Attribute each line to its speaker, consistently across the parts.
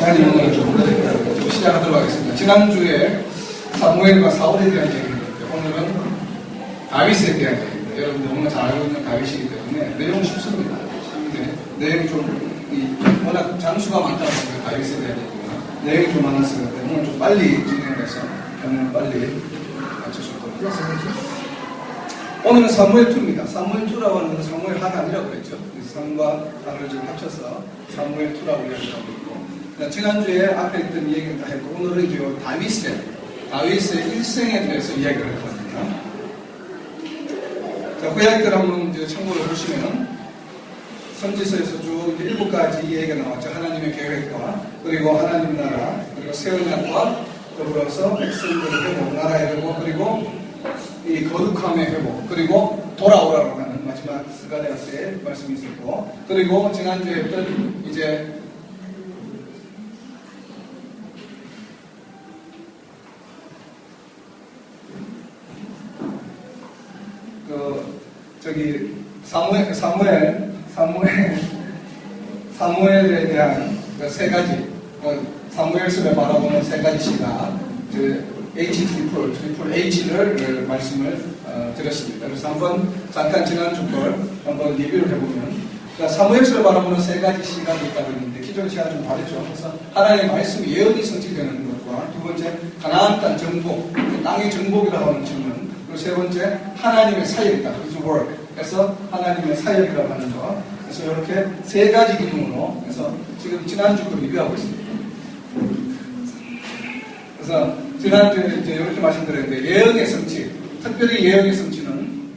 Speaker 1: 시간이 오늘 좀 시작하도록 하겠습니다. 지난주에 사무엘과 사울에 대한 얘기인데 오늘은 다윗에 대한 얘기입니다. 여러분들 너무나 잘 알고 있는 다윗이기 때문에 내용은 쉽습니다. 쉬운데 내용이 좀 워낙 장수가 많다 보니까 다윗에 대한 얘기가 내용이 좀 많았을 것 때문에 오늘 좀 빨리 진행해서 오늘 빨리 맞출 수 있도록 하겠습니다. 오늘은 사무엘2입니다. 사무엘2라고 하는 건 사무엘 하가 아니라고 그랬죠. 3과 4를 지금 합쳐서 사무엘2라고 이야기하고 있고, 지난주에 앞에 있던 이야기를 다 했고, 오늘은 이제 다윗의 일생에 대해서 이야기를 할 겁니다. 자, 그 이야기들 한번 이제 참고를 보시면, 선지서에서 쭉 7가지 이야기가 나왔죠. 하나님의 계획과, 그리고 하나님 나라, 그리고 새 언약과 더불어서 백성들의 회복, 나라의 회복, 그리고 이 거룩함의 회복, 그리고 돌아오라고 하는 마지막 스가랴서의 말씀이 있었고, 그리고 지난주에 했던 이제 사무엘에 대한 세 가지, 사무엘서를 바라보는 세 가지 시각, 트리플 H를 말씀을 드렸습니다. 그래서 한번 잠깐 지난주 걸 한번 리뷰를 해보면, 사무엘서를 바라보는 세 가지 시각이 있다고 했는데 기존 시각 좀 다르죠. 그래서 하나님의 말씀 예언이 성취되는 것과, 두 번째 가나안 땅 정복, 땅의 정복이라고 하는 질문, 그리고 세 번째 하나님의 사역이다, His work. 그래서 하나님의 사역이라고 하는 것. 그래서 이렇게 세 가지 기능으로 해서 지금 지난주 걸 리뷰하고 있습니다. 그래서 지난주에 이제 이렇게 말씀드렸는데, 예언의 성취, 특별히 예언의 성취는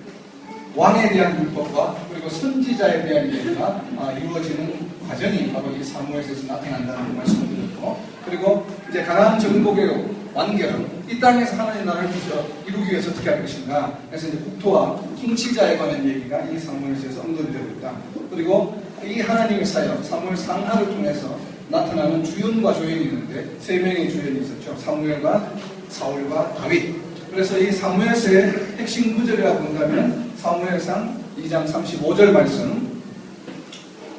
Speaker 1: 왕에 대한 율법과 그리고 선지자에 대한 예언가 이루어지는 과정이 바로 이 사무엘서에서 나타난다는 말씀을 드렸고, 그리고 이제 가나안 정복의 완결은 이 땅에서 하나님 나라를 이루기 위해서 어떻게 할 것인가. 그래서 이제 국토와 통치자에 관한 얘기가 이 사무엘서에서 언급이 되고 있다. 그리고 이 하나님의 사역, 사무엘 상하를 통해서 나타나는 주연과 조연이 있는데 세 명의 주연이 있었죠. 사무엘과 사울과 다윗. 그래서 이 사무엘서의 핵심 구절이라고 본다면 사무엘상 2장 35절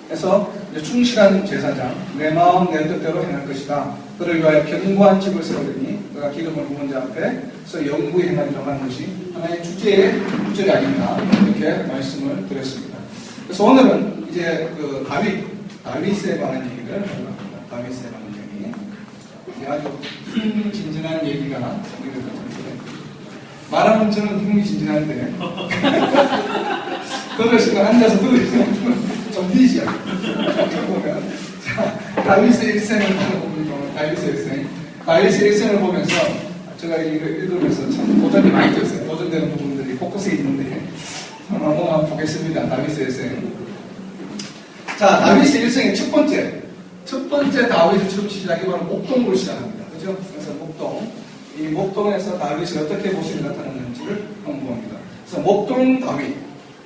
Speaker 1: 말씀에서 충실한 제사장, 내 마음 내 뜻대로 행할 것이다. 그를 위하여 견고한 집을 세우리니 그가 기름을 부은 자 앞에서 영구히 행하리라고 하는 것이 하나의 주제의 구절이 아닌가, 이렇게 말씀을 드렸습니다. 그래서 오늘은 이제 다윗에 관한 얘기를 하려고 합니다. 다윗에 관한 얘기. 아주 흥미진진한 얘기가 있는 것 같은데, 말하면 저는 흥미진진한데 들으시고 앉아서 들으시면 좀 뒤지요. 보면 다윗의 일생을 보면 다윗의 일생을 보면서 제가 이거 읽으면서 참 도전이 많이 됐어요. 도전되는 부분들이 곳곳에 있는데 한번 보겠습니다. 다윗의 일생. 자, 다윗의 일생의 첫 번째 다윗의 처음 시작이 바로 목동으로 시작합니다. 그죠? 그래서 이 목동에서 다윗이 어떻게 모습이 나타났는지를 한번 봅니다. 그래서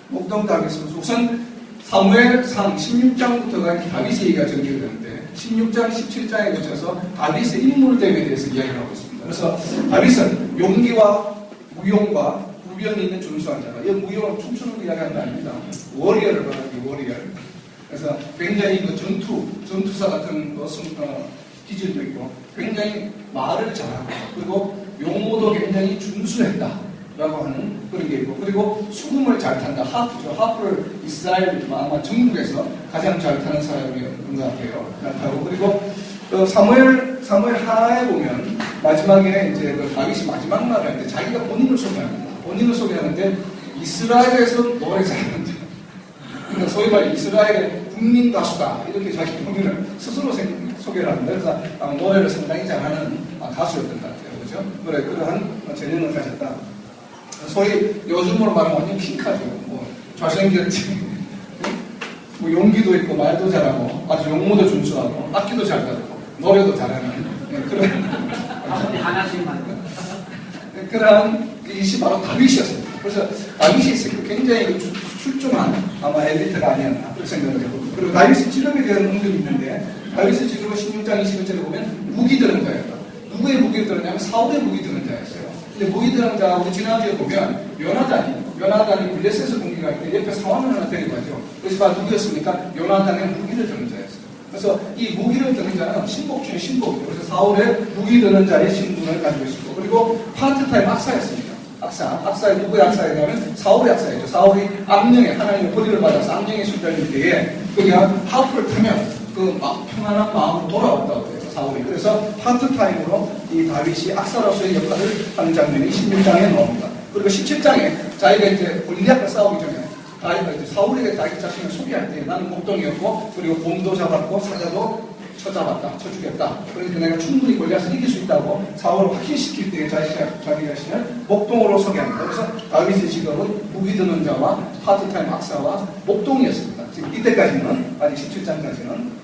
Speaker 1: 목동 다윗은 우선 사무엘상 16장부터가 다윗의 얘기가 전개가 되는데 16장, 17장에 거쳐서 다윗의 인물 대회에 대해서 이야기를 하고 있습니다. 그래서 다윗은 용기와 무용과 구변이 있는 준수한 자가, 이 무용은 춤추는 거 이야기하는 거 아닙니다. 워리어를 말하는 워리어. 그래서 굉장히 전투사 같은 기질도 있고, 굉장히 말을 잘하고, 그리고 용모도 굉장히 준수했다라고 하는 그런 게 있고, 그리고 수금을 잘 탄다. 하프를 이스라엘 아마 전국에서 가장 잘 타는 사람인 것 같아요. 그리고 사무엘 하에 보면 마지막에 이제 다윗이 마지막 말을 할 때 자기가 본인을 소개하는데 이스라엘에서 노래 잘하는 자. 그러니까 소위 말해 이스라엘의 국민 가수다, 이렇게 자기 본인을 스스로 소개를 합니다. 그래서 노래를 상당히 잘하는 가수였던 것 같아요. 그죠? 그러한 재능을 가졌다. 소위 요즘으로 말하면 완전 핑크하죠. 잘생겼지. 용기도 있고 말도 잘하고 아주 용모도 준수하고 악기도 잘 다루고 노래도 잘하는 그런 이것이 바로 다윗이었습니다. 그래서 다윗이 굉장히 출중한 아마 엘리트가 아니었나 그렇게 생각을 해보고, 그리고 다윗의 직업에 대한 언급이 있는데 다윗의 직업은 16장 21절에 보면 무기 드는 자였다. 누구의 무기를 들었냐면 사울의 무기 드는 자였어요. 근데 무기 드는 자, 우리 지난주에 보면 요나단이 블레셋에서 공격할 때 옆에 사원을 하나 데리고 가죠. 그래서 누구였습니까? 요나단의 무기를 드는 자였어요. 그래서 이 무기를 드는 자는 신복 중에 신복이에요. 그래서 사울의 무기 드는 자의 신분을 가지고 있었고, 그리고 파트타임 악사였습니다. 악사의 누구의 악사이냐면 사울의 악사였죠. 사울이 악령에 하나님의 권위를 받아서 악령에 순달릴 때에 그가 하프를 타면 그 평안한 마음으로 돌아왔다고 해요. 사울이. 그래서 파트타임으로 이 다윗이 악사로서의 역할을 하는 장면이 16장에 나옵니다. 그리고 17장에 자기가 이제 골리앗과 싸우기 전에 사울에게 자기 자신을 소개할 때 나는 목동이었고 그리고 곰도 잡았고 사자도 쳐잡았다, 쳐주겠다. 그러니까 내가 충분히 골리앗을 이길 수 있다고 사울을 확신시킬 때 자기 자신을 목동으로 소개합니다. 그래서 다윗의 직업은 무기 드는 자와 파트타임 악사와 목동이었습니다. 지금 이때까지는, 아직 17장까지는.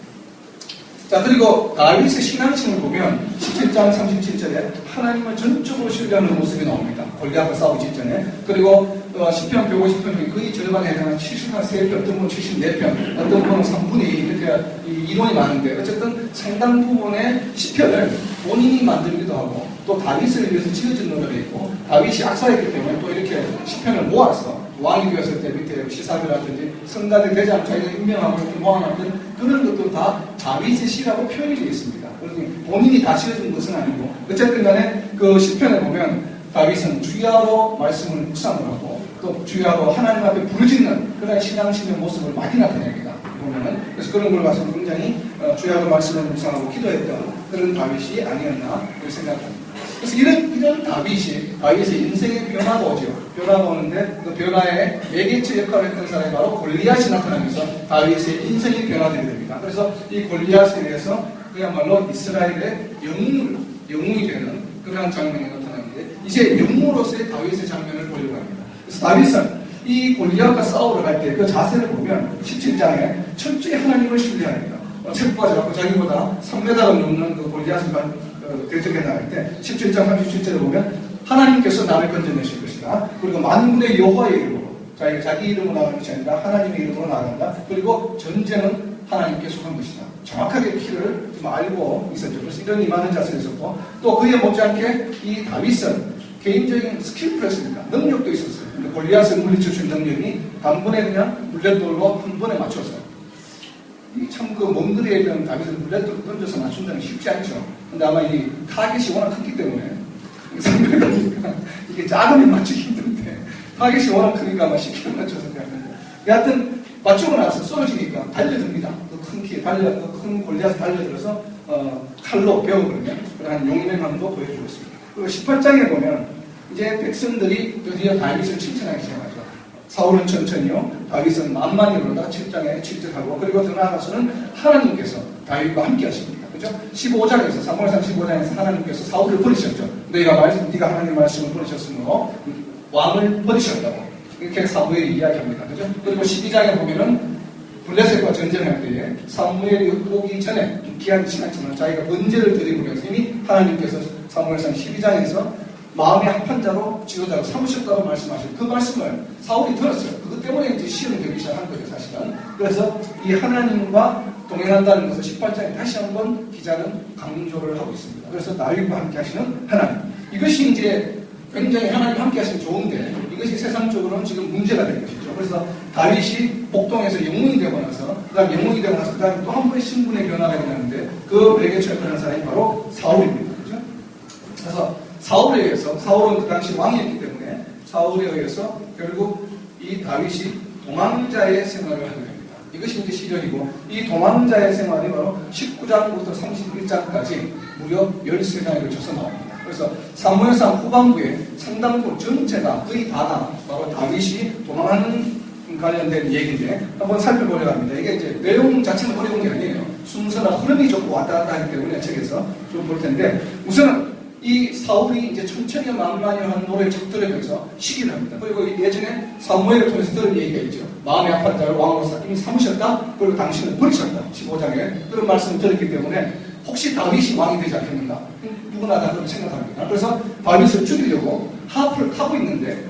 Speaker 1: 자, 그리고 다윗의 신앙심을 보면 17장 37절에 하나님을 전적으로 신뢰하는 모습이 나옵니다. 골리앗과 싸우기 직전에. 그리고 10편, 150편 중에 거의 절반에 해당하는 73편, 어떤 분은 74편, 어떤 분은 3분의 2 이렇게 이론이 많은데 어쨌든 상당 부분의 시편을 본인이 만들기도 하고 또 다윗을 위해서 지어진 노래가 있고 다윗이 악사였기 때문에 또 이렇게 시편을 모아서 왕이 되었을 때 밑에 시사교라든지 성가대 대장 자기가 임명하고 이렇게 모아놨던 그런 것도 다 다윗의 시라고 표현이 되어 있습니다. 그러니 본인이 다 지어준 것은 아니고 어쨌든 간에 그 시편에 보면 다윗은 주야로 말씀을 묵상을 하고 또 주야로 하나님 앞에 부르짖는 그런 신앙심의 모습을 많이 나타냅니다. 보면은 그래서 그런 걸 봐서 굉장히 주야로 말씀을 묵상하고 기도했던 그런 다윗이 아니었나 그렇게 생각합니다. 그래서 이런 다윗의 인생의 변화가 오죠. 변화가 오는데 그 변화에 매개체 역할을 했던 사람이 바로 골리앗이 나타나면서 다윗의 인생이 변화되게 됩니다. 그래서 이 골리앗에 대해서 그야말로 이스라엘의 영웅이 되는 그런 장면이 나타나는데 이제 영웅으로서의 다윗의 장면을 보려고 합니다. 그래서 다윗은 이 골리앗과 싸우러 갈 때 그 자세를 보면 17장에 철저히 하나님을 신뢰합니다. 책부가 자기보다 3m가 넘는 그 골리앗을 대적해 나갈 때 17장 37절에 보면 하나님께서 나를 건져내실 것이다. 그리고 만군의 여호와의 이름으로 자기 이름으로 나가는 것이 아니라 하나님의 이름으로 나간다. 그리고 전쟁은 하나님께 속한 것이다. 정확하게 키를 좀 알고 있었죠. 그래서 이런 임하는 자세가 있었고 또 그에 못지않게 이 다윗은 개인적인 스킬프였습니다. 능력도 있었어요. 골리앗을 물리칠 수 있는 능력이 단번에 그냥 물렛돌로 한 번에 맞춰서 참 그 먼 거리에 있는 다윗을 물렛돌로 던져서 맞춘다는 게 쉽지 않죠. 근데 아마 이 타겟이 워낙 크기 때문에 상대가 이게 작으면 맞추기 힘든데 타겟이 워낙 크니까 아마 쉽게 맞춰서 그냥 여하튼 맞추고 나서 쏘여지니까 달려듭니다. 그 큰 키에 그 큰 골리앗을 달려들어서 칼로 베어버리면 그러한 용인의 감도 보여주고 있습니다. 그리고 18장에 보면 이제 백성들이 드디어 다윗을 칭찬하기 시작하죠. 사울은 천천히요, 다윗은 만만히로다 7장에 7절하고 그리고 더 나아가서는 하나님께서 다윗과 함께 하십니다. 그죠? 15장에서 사무엘상 15장에서 하나님께서 사울을 버리셨죠. 네가 하나님 말씀을 버리셨으므로 왕을 버리셨다고 이렇게 사무엘이 이야기합니다. 그죠? 그리고 12장에 보면은 블레셋과 전쟁할 때에 사무엘이 오기 전에 기한이 지났지만 자기가 번제를 드리고 그래서 이미 하나님께서 사무엘상 12장에서 마음의 합한 자로 지도자로 삼으셨다고 말씀하시고 그 말씀을 사울이 들었어요. 그것 때문에 이제 시험이 되기 시작한 거죠, 사실은. 그래서 이 하나님과 동행한다는 것을 18장에 다시 한번 기자는 강조를 하고 있습니다. 그래서 다윗과 함께 하시는 하나님. 이것이 이제 굉장히 하나님과 함께 하시면 좋은데 이것이 세상적으로는 지금 문제가 된 것이죠. 그래서 다윗이 복동에서 영웅이 되고 나서 그 다음 영웅이 되고 나서 그 다음에 또 한 번의 신분의 변화가 일어나는데 그 매개체 역할을 사람이 바로 사울입니다. 그렇죠? 그래서 사울에 의해서, 사울은 그 당시 왕이었기 때문에 사울에 의해서 결국 이 다윗이 도망자의 생활을 하게 됩니다. 이것이 이제 시련이고 이 도망자의 생활이 바로 19장부터 31장까지 무려 13장에 걸쳐서 나옵니다. 그래서 사무엘상 후반부에 상당부 전체가 거의 다가 바로 다윗이 도망하는 관련된 얘기인데 한번 살펴보려고 합니다. 이게 이제 내용 자체는 어려운 게 아니에요. 순서나 흐름이 좋고 왔다 갔다 하기 때문에 책에서 좀 볼 텐데 우선은 이 사울이 이제 천천히 만만히 한 노래를 적들으면서 시기를 합니다. 그리고 예전에 사무엘을 통해서 들은 얘기가 있죠. 마음의 아픈 자를 왕으로서 이미 삼으셨다. 그리고 당신을 버리셨다. 15장에 그런 말씀을 들었기 때문에 혹시 다윗이 왕이 되지 않겠는가? 누구나 다 그렇게 생각합니다. 그래서 다윗을 죽이려고 하프를 타고 있는데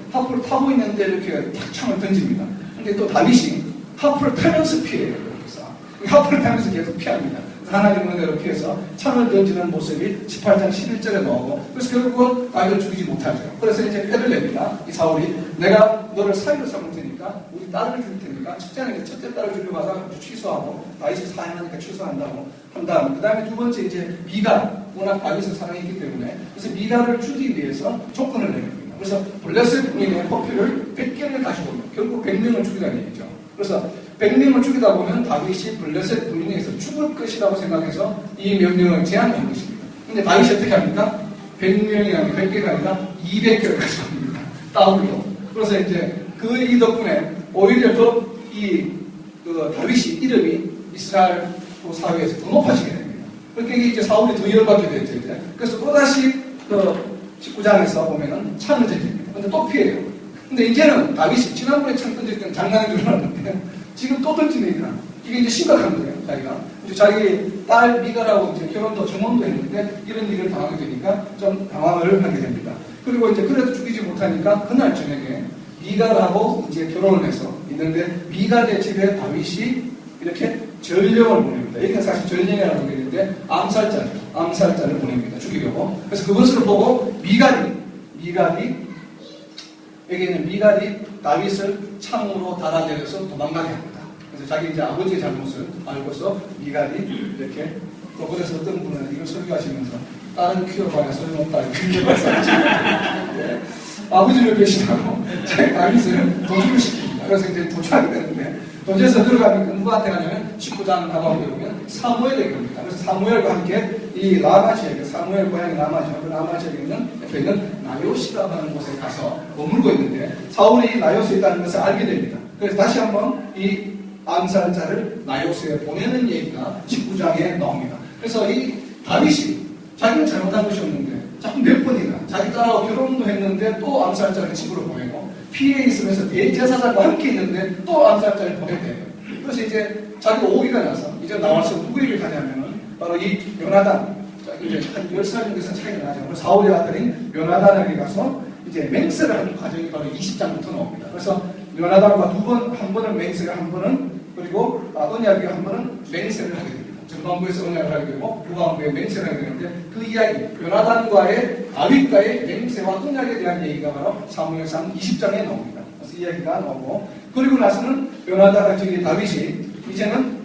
Speaker 1: 이렇게 탁 창을 던집니다. 근데 또 다윗이 하프를 타면서 피해요. 그래서 하프를 타면서 계속 피합니다. 하나님의 은혜로 피해서 창을 던지는 모습이 18장 11절에 나오고 그래서 결국은 다윗을 죽이지 못하죠. 그래서 이제 패를 냅니다. 이 사울이 내가 너를 사위로 삼을 테니까 우리 딸을 줄 테니까 됩니까? 첫째는 첫째 딸을 주려고 하다가 취소하고 다윗이 사양하니까 취소한다고 한 다음 그 다음에 두 번째 이제 미갈 워낙 다윗을 사랑했기 때문에 그래서 미갈을 주기 위해서 조건을 내립니다. 그래서 블레셋 군인의 포표를 100개를 가지고 오면 결국 100명을 죽이라는 얘기죠. 그래서 100명을 죽이다 보면 다윗이 블레셋 군인에서 죽을 것이라고 생각해서 이 명령을 제안한 것입니다. 근데 다윗이 어떻게 합니까? 100명이 아니라 100개가 아니라 200개를 가지고 옵니다. 따오리로. 그래서 이제 이 덕분에 오히려 더 다윗이 이름이 이스라엘 사회에서 더 높아지게 됩니다. 그렇게 이제 사울이 더 열받게 됐죠. 이제. 그래서 또다시 19장에서 보면은 창을 던집니다. 근데 또 피해요. 근데 이제는 다윗이 지난번에 창 던질 때는 장난인 줄 알았는데 지금 또 던지니까 이게 이제 심각한 거예요. 자기가. 이제 자기 딸 미갈하고 이제 결혼도 정혼도 했는데 이런 일을 당하게 되니까 좀 당황을 하게 됩니다. 그리고 이제 그래도 죽이지 못하니까 그날 저녁에 미갈하고 이제 결혼을 해서 있는데 미갈의 집에 다윗이 이렇게 전령을 보냅니다. 이게 사실 전령이라고 하는데 암살자를 보냅니다. 죽이려고. 그래서 그것을 보고 미갈이 다윗을 창으로 달아내려서 도망가게 합니다. 그래서 자기 이제 아버지의 잘못을 알고서 미갈이 이렇게 또 그래서 어떤 분은 이걸 설교하시면서 다른 키워봐야 소용없다 이렇게 말씀하시죠. 네. 아버지를 배신하고 다윗을 도주를 시킵니다. 그래서 이제 도주하게 되는데 도주해서 들어가면 누구한테 가냐면 19장 가방에 보면 사무엘에게 갑니다. 그래서 사무엘과 함께 이 라마 지역에 사무엘 고향이 라마죠. 그 라마 지역에 있는 옆에 있는 나요시라고 하는 곳에 가서 머물고 있는데 사울이 나요스에 있다는 것을 알게 됩니다. 그래서 다시 한번 이 암살자를 나요스에 보내는 얘기가 19장에 나옵니다. 그래서 이 다윗이 자기는 잘못한 것이 없는데 자꾸 몇 번이나 자기 딸하고 결혼도 했는데 또 암살자를 집으로 보내고 피해 있으면서 대제사장과 함께 있는데 또 암살자를 보내게 돼요. 그래서 이제 자기가 오기가 나서 이제 나와서 누구에게 가냐면은 바로 이 요나단 이제 한 10살 정도에서 차이가 나죠. 그래서 사울의 아들인 요나단에게 가서 이제 맹세를 하는 과정이 바로 20장부터 나옵니다. 그래서 요나단과 한 번은 맹세를 한 번은 그리고 언약이 한 번은 맹세를 하게 됩니다. 전반부에서 언약을 하게 되고 후반부에 맹세를 하게 되는데 그 이야기 요나단과의 다윗과의 맹세와 언약에 대한 얘기가 바로 사무엘상 20장에 나옵니다. 그래서 이야기가 나오고 그리고 나서는 다윗이 이제는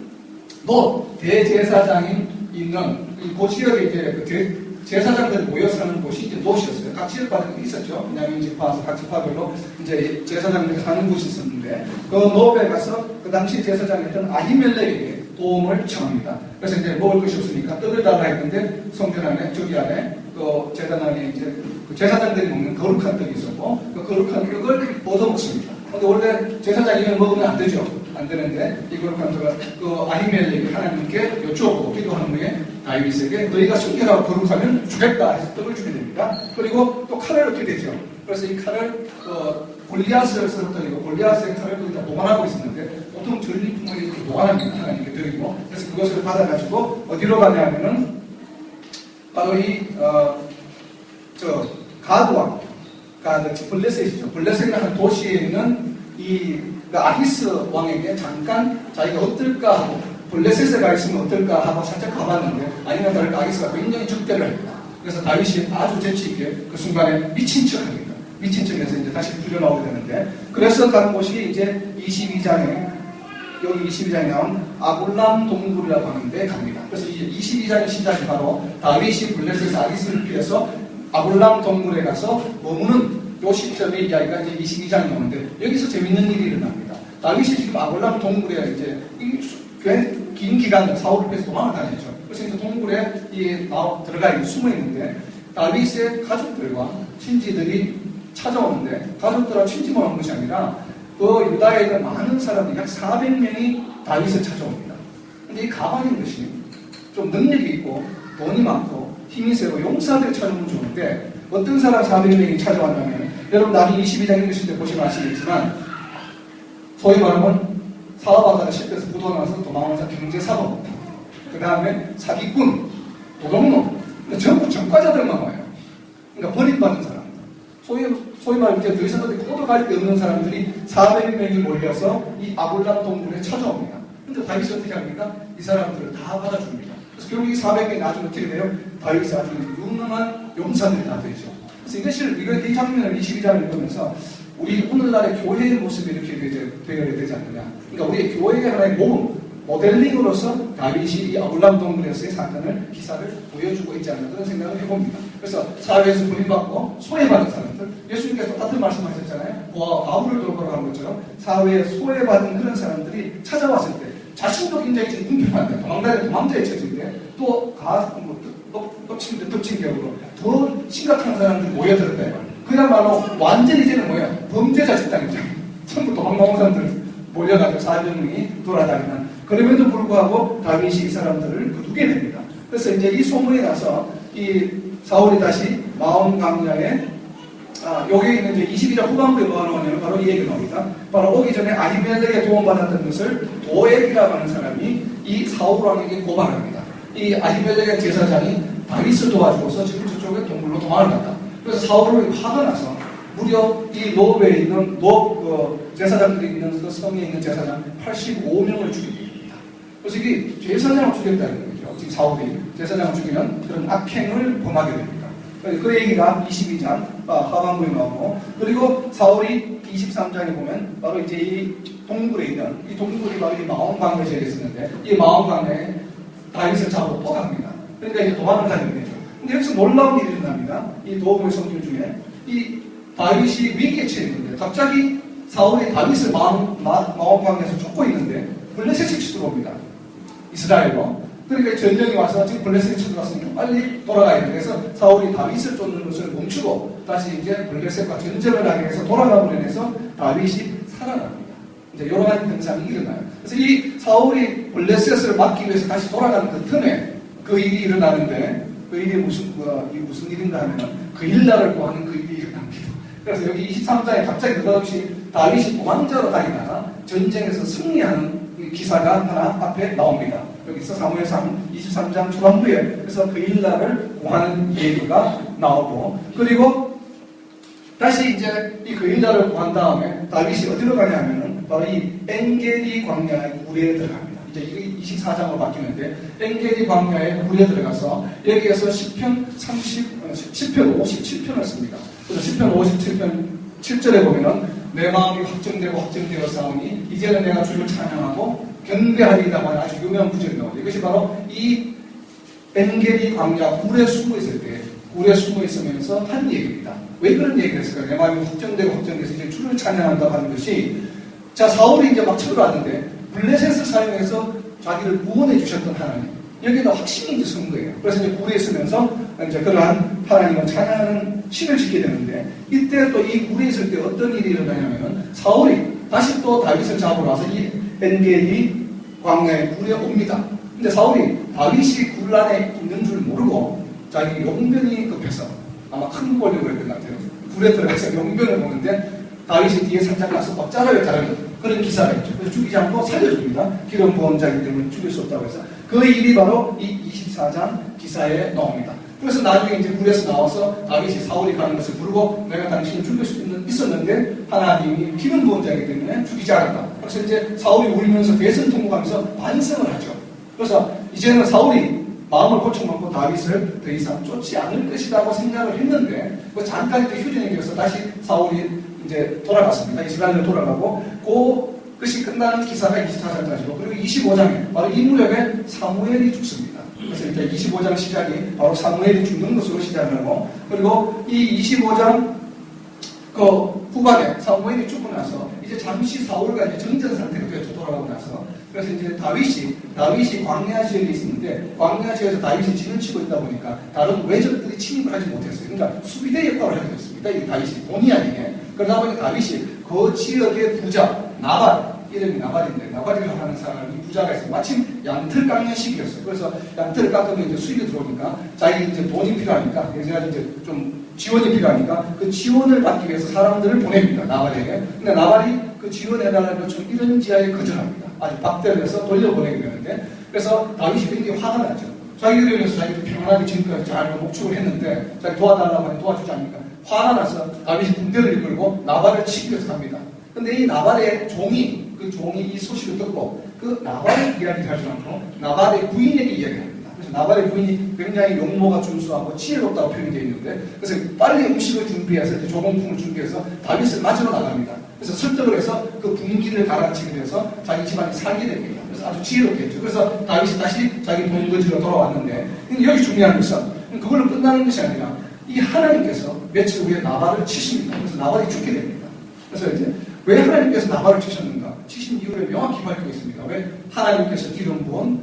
Speaker 1: 대제사장인 있는 그 지역에 이제 그 제사장들이 모여 사는 곳이 이제 노시였어요. 각 지역마다 있었죠. 그냥 지파에서 각 지파별로 이제 제사장들이 사는 곳이 있었는데 그 노브에 가서 그 당시 제사장이었던 아히멜렉에게 도움을 청합니다. 그래서 이제 먹을 것이 없으니까 떡을 달라 했는데 성전 안에 저기 안에 그 제단 안에 이제 그 제사장들이 먹는 거룩한 떡이 있었고 그 거룩한 떡을 얻어 먹습니다. 근데 원래 제사장이 먹으면 안 되죠. 안 되는데 이 거룩한 떡을 그 아히멜렉이 하나님께 여쭈었고 기도하는 후에 다윗에게 너희가 순결하고 거룩하면 주겠다 해서 떡을 주게 됩니다. 그리고 또 칼을 얻게 되죠. 그래서 이 칼을 골리앗을 쓰러뜨리고 골리앗의 칼을 거기다 보관하고 있었는데 보통 전리품을 이렇게 보관합니다. 하나님께 드리고 그래서 그것을 받아가지고 어디로 가냐면은 바로 가드왕 블레셋이죠. 블레셋이라는 도시에 있는 아히스 왕에게 잠깐 자기가 어떨까 하고 블레셋에 가 있으면 어떨까 하고 살짝 가봤는데 아니면 다를까 아히스가 굉장히 적대를 합니다. 그래서 다윗이 아주 재치있게 그 순간에 미친 척 합니다. 미친 척해서 이제 다시 풀려나오게 되는데 그래서 간 곳이 이제 22장에 나온 아굴람 동굴이라고 하는데 갑니다. 그래서 이제 22장의 시작이 바로 다윗이 블레셋에서 아히스를 피해서 아굴람 동굴에 가서 머무는 요 시점의 이야기가 이제 22장에 나오는데 여기서 재밌는 일이 일어납니다. 다윗이 지금 아굴람 동굴에 이제 긴 기간 사울을 피해서 도망을 다녔죠. 그래서 이제 동굴에 들어가 숨어 있는데 다윗의 가족들과 친지들이 찾아오는데 가족들과 친지만 온 것이 아니라 그 유다에 있는 많은 사람들 약 400명이 다윗을 찾아옵니다. 근데 이 가방인 것이 좀 능력이 있고 돈이 많고 힘이 세고 용사들이 찾아오면 좋은데 어떤 사람 400명이 찾아왔냐면 여러분 나중에 22장 읽으실 때 보시면 아시겠지만 소위 말하면 사업하다가 실패해서 부도나서 도망가서 경제사범 그 다음에 사기꾼 도둑놈 전부 전과자들만 와요. 그러니까 버림받은 사람 소위 말하면 이제 더 이상 어디 꼬들갈 데 없는 사람들이 400명이 몰려서 이 아굴람 동굴에 찾아옵니다. 근데 다윗이 어떻게 합니까? 이 사람들을 다 받아줍니다. 그래서 결국 이 400명이 나중에 어떻게 돼요? 다윗이 아주 유능한 용사들이 다 되죠. 그래서 이 장면을 22장을 읽으면서 우리 오늘날의 교회의 모습이 이렇게 되어야 되지 않느냐. 그러니까 우리 교회의 하나의 모델링으로서 다윗이 이 아둘람 동굴에서의 사건을, 기사를 보여주고 있지 않나 그런 생각을 해봅니다. 그래서 사회에서 버림받고 소외받은 사람들, 예수님께서 똑같은 말씀하셨잖아요. 바울을 돌보러 간 것처럼 사회에 소외받은 그런 사람들이 찾아왔을 때 자신도 굉장히 지금 궁핍한데 도망자의 처지인데 또 덮친 격으로 더 심각한 사람들이 모여들었다. 그야말로 완전히 이제는 뭐예요? 범죄자 집단이죠. 전부 도망나온 사람들 몰려가지고 400명이 돌아다니는. 그럼에도 불구하고 다윗이 이 사람들을 거두게 됩니다. 그래서 이제 이 소문이 나서 이 사울이 다시 마온 광야에 여기 있는 이제 22장 후반부에 뭐가 나오냐면 바로 이 얘기 나옵니다. 바로 오기 전에 아히멜렉의 도움받았던 것을 도액이라고 하는 사람이 이 사울 왕에게 고발합니다. 이 아히멜렉의 제사장이 다윗을 도와주고서 지금 저쪽에 동굴로 도망을 갔다. 그래서 사울이 화가 나서 무려 이 노브에 있는 제사장들이 있는 그 성에 있는 제사장 85명을 죽입니다. 그래서 이게 제사장을 죽였다는 거죠. 지금 사울이 제사장을 죽이는 그런 악행을 범하게 됩니다. 그 얘기가 22장 하반부에 나오고, 그리고 사울이 23장에 보면 바로 이제 이 동굴에 있는 이 동굴이 바로 이 마온광야에 있었는데 이 마온광야에 다윗을 잡고 또 갑니다. 그러니까 이제 도망을 다니는 거죠. 근데 여기서 놀라운 일이 일어납니다. 이 도보의 성경 중에 이 다윗이 위기에 처해 있는데 갑자기 사울이 다윗을 마온광야에서 쫓고 있는데 블레셋이 쳐들어옵니다. 이스라엘로. 그러니까 전령이 와서 지금 블레셋이 쳐들어왔으면 빨리 돌아가야 돼. 그래서 사울이 다윗을 쫓는 것을 멈추고 다시 이제 블레셋과 전쟁을 하기 위해서 돌아가므로 인해서 다윗이 살아납니다. 이제 여러 가지 현상이 일어나요. 그래서 이 사울이 블레셋을 막기 위해서 다시 돌아가는 그 틈에 그 일이 일어나는데 그 일이 무슨 일인가 하면 그 일날을 구하는 그 일이 일어납니다. 그래서 여기 23장에 갑자기 느닷없이 다윗이 도망자로 다니다가 전쟁에서 승리하는 기사가 하나 앞에 나옵니다. 여기서 사무엘상 23장 초반부에 그래서 그 일날을 구하는 얘기가 나오고, 그리고 다시 이제 이 그 일날을 구한 다음에 다윗이 어디로 가냐 하면은 바로 이 엔게디 광야의 물에 들어갑니다. 이제 이게 24장으로 바뀌는데 엔게디 광야의 물에 들어가서 여기에서 10편 57편을 씁니다. 그래서 10편 57편 7절에 보면은 내 마음이 확정되어 싸우니 이제는 내가 주를 찬양하고 경배하리이다만 아주 유명한 구절이 나오죠. 이것이 바로 이 엔게디 광야 굴에 숨어 있을 때, 굴에 숨어 있으면서 한 얘기입니다. 왜 그런 얘기를 했을까요? 내 마음이 확정돼서 이제 주를 찬양한다고 하는 것이, 자, 사울이 이제 막 쳐들어왔는데 블레셋을 사용해서 자기를 구원해 주셨던 하나님, 여기다 확신이 이제 선 거예요. 그래서 이제 굴에 있으면서 이제 그러한 하나님을 찬양하는 신을 짓게 되는데, 이때 또 이 굴에 있을 때 어떤 일이 일어나냐면 사울이 다시 또 다윗을 잡으러 와서 이 엔게디 광야의 굴에 옵니다. 근데 사울이 다윗이 굴 안에 있는 줄 모르고 자기 용변이 급해서 아마 큰 보려고 했던 것 같아요. 굴에 들어가서 용변을 보는데 다윗이 뒤에 살짝 가서 막 자르는 그런 기사가 있죠. 그래서 죽이지 않고 살려줍니다. 기름 부은 자이기 때문에 죽일 수 없다고 해서 그 일이 바로 이 24장 기사에 나옵니다. 그래서 나중에 이제 굴에서 나와서 다윗이 사울이 가는 것을 부르고 내가 당신을 죽일 수 있었는데 하나님이 기름 부은 자이기 때문에 죽이지 않았다. 그래서 이제 사울이 울면서 대성통곡하면서 반성을 하죠. 그래서 이제는 사울이 마음을 고쳐먹고 다윗을 더 이상 쫓지 않을 것이라고 생각을 했는데 그 잠깐 이제 휴전이 되어서 다시 사울이 이제 돌아갔습니다. 이스라엘로 돌아가고 그것이 끝나는 기사가 24장까지고, 그리고 25장에 바로 이 무렵에 사무엘이 죽습니다. 그래서 이제 25장 시작이 바로 사무엘이 죽는 것으로 시작을 하고, 그리고 이 25장 그 후반에 사무엘이 죽고 나서 이제 잠시 사울과 이제 정전 상태가 되었죠. 돌아가고 나서. 그래서 이제 다윗이 광야 지역에 있었는데 광야 지역에서 다윗이 진을 치고 있다 보니까 다른 외적들이 침입을 하지 못했어요. 그러니까 수비대 역할을 하게 됐습니다. 이 다윗이 본의 아니게. 그러다 보니 다윗이 그 지역의 부자 나발, 이름이 나발인데 나발이라고 하는 사람이 부자가 있어요. 마침 양털 깎는 시기였어요. 그래서 양털을 깎으면 이제 수익이 들어오니까 자기 이제 돈이 필요하니까 그래서 이제 좀 지원이 필요하니까 그 지원을 받기 위해서 사람들을 보냅니다. 나발에게. 근데 나발이 그 지원해달라는 요청 이런 지하에 거절합니다. 아주 박대를 해서 돌려보내게 되는데, 그래서 다윗이 굉장히 화가 나죠. 자기들을 위해서 자기들 평안하게 지금까지 잘 목축을 했는데 자기 도와달라고 하니 도와주지 않으니까 화가 나서 다윗이 군대를 이끌고 나발을 치기 위해서 갑니다. 근데 이 나발의 종이 이 소식을 듣고 그 나발의 이야기를 하지 않고 나발의 부인에게 이야기합니다. 그래서 나발의 부인이 굉장히 용모가 준수하고 지혜롭다고 표현이 되어 있는데, 그래서 빨리 음식을 준비해서 이제 조공품을 준비해서 다윗을 맞으러 나갑니다. 그래서 설득을 해서 그 분기를 가라앉히게 돼서 자기 집안이 살게 됩니다. 그래서 아주 지혜롭겠죠. 그래서 다윗이 다시 자기 본거지로 돌아왔는데, 여기 중요한 것은 그걸로 끝나는 것이 아니라 이 하나님께서 며칠 후에 나발을 치십니다. 그래서 나발이 죽게 됩니다. 그래서 이제 왜 하나님께서 나발을 치셨는가? 치신 이유를 명확히 밝히고 있습니다. 왜? 하나님께서 기름 부은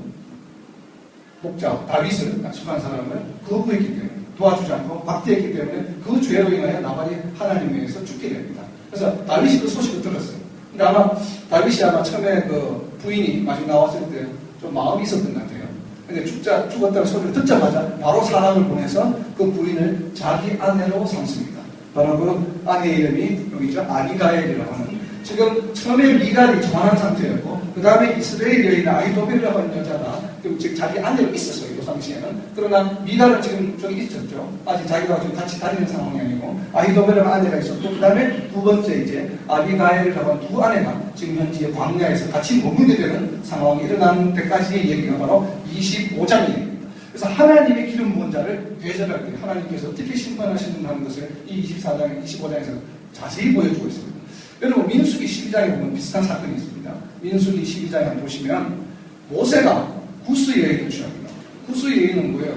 Speaker 1: 목자 다윗을 약속한 사람을 거부했기 때문에, 도와주지 않고 박대했기 때문에 그 죄로 인하여 나발이 하나님에 의해서 죽게 됩니다. 그래서 다윗이 그 소식을 들었어요. 근데 아마 다윗이 처음에 그 부인이 마지막 나왔을 때 좀 마음이 있었던 것 같아요. 근데 죽었다는 소리를 듣자마자 바로 사람을 보내서 그 부인을 자기 아내로 삼습니다. 바로 그 아내의 이름이 여기 있죠. 아비가일이라고 하는, 지금 처음에 미갈이 정한 상태였고, 그 다음에 이스라엘 여인 아히도벨이라고 하는 여자가 즉 자기 아내로 있었어요. 이 당시에는. 그러나 미갈은 지금 저기 있었죠. 아직 자기가 지금 같이 다니는 상황이 아니고 아히도벨이라는 아내가 있었고, 그 다음에 두 번째 이제 아비가일이라고 하는 두 아내가 지금 현재 광야에서 같이 머물게 되는 상황이 일어나는 데까지의 얘기가 바로 25장입니다. 그래서 하나님의 기름 부은 자를 대접할 때 하나님께서 어떻게 심판하시는가 것을 이 24장, 25장에서 자세히 보여주고 있습니다. 여러분, 민수기 12장에 보면 비슷한 사건이 있습니다. 민수기 12장에 보시면 모세가 구스 여인을 취합니다. 구스 여인은 뭐예요?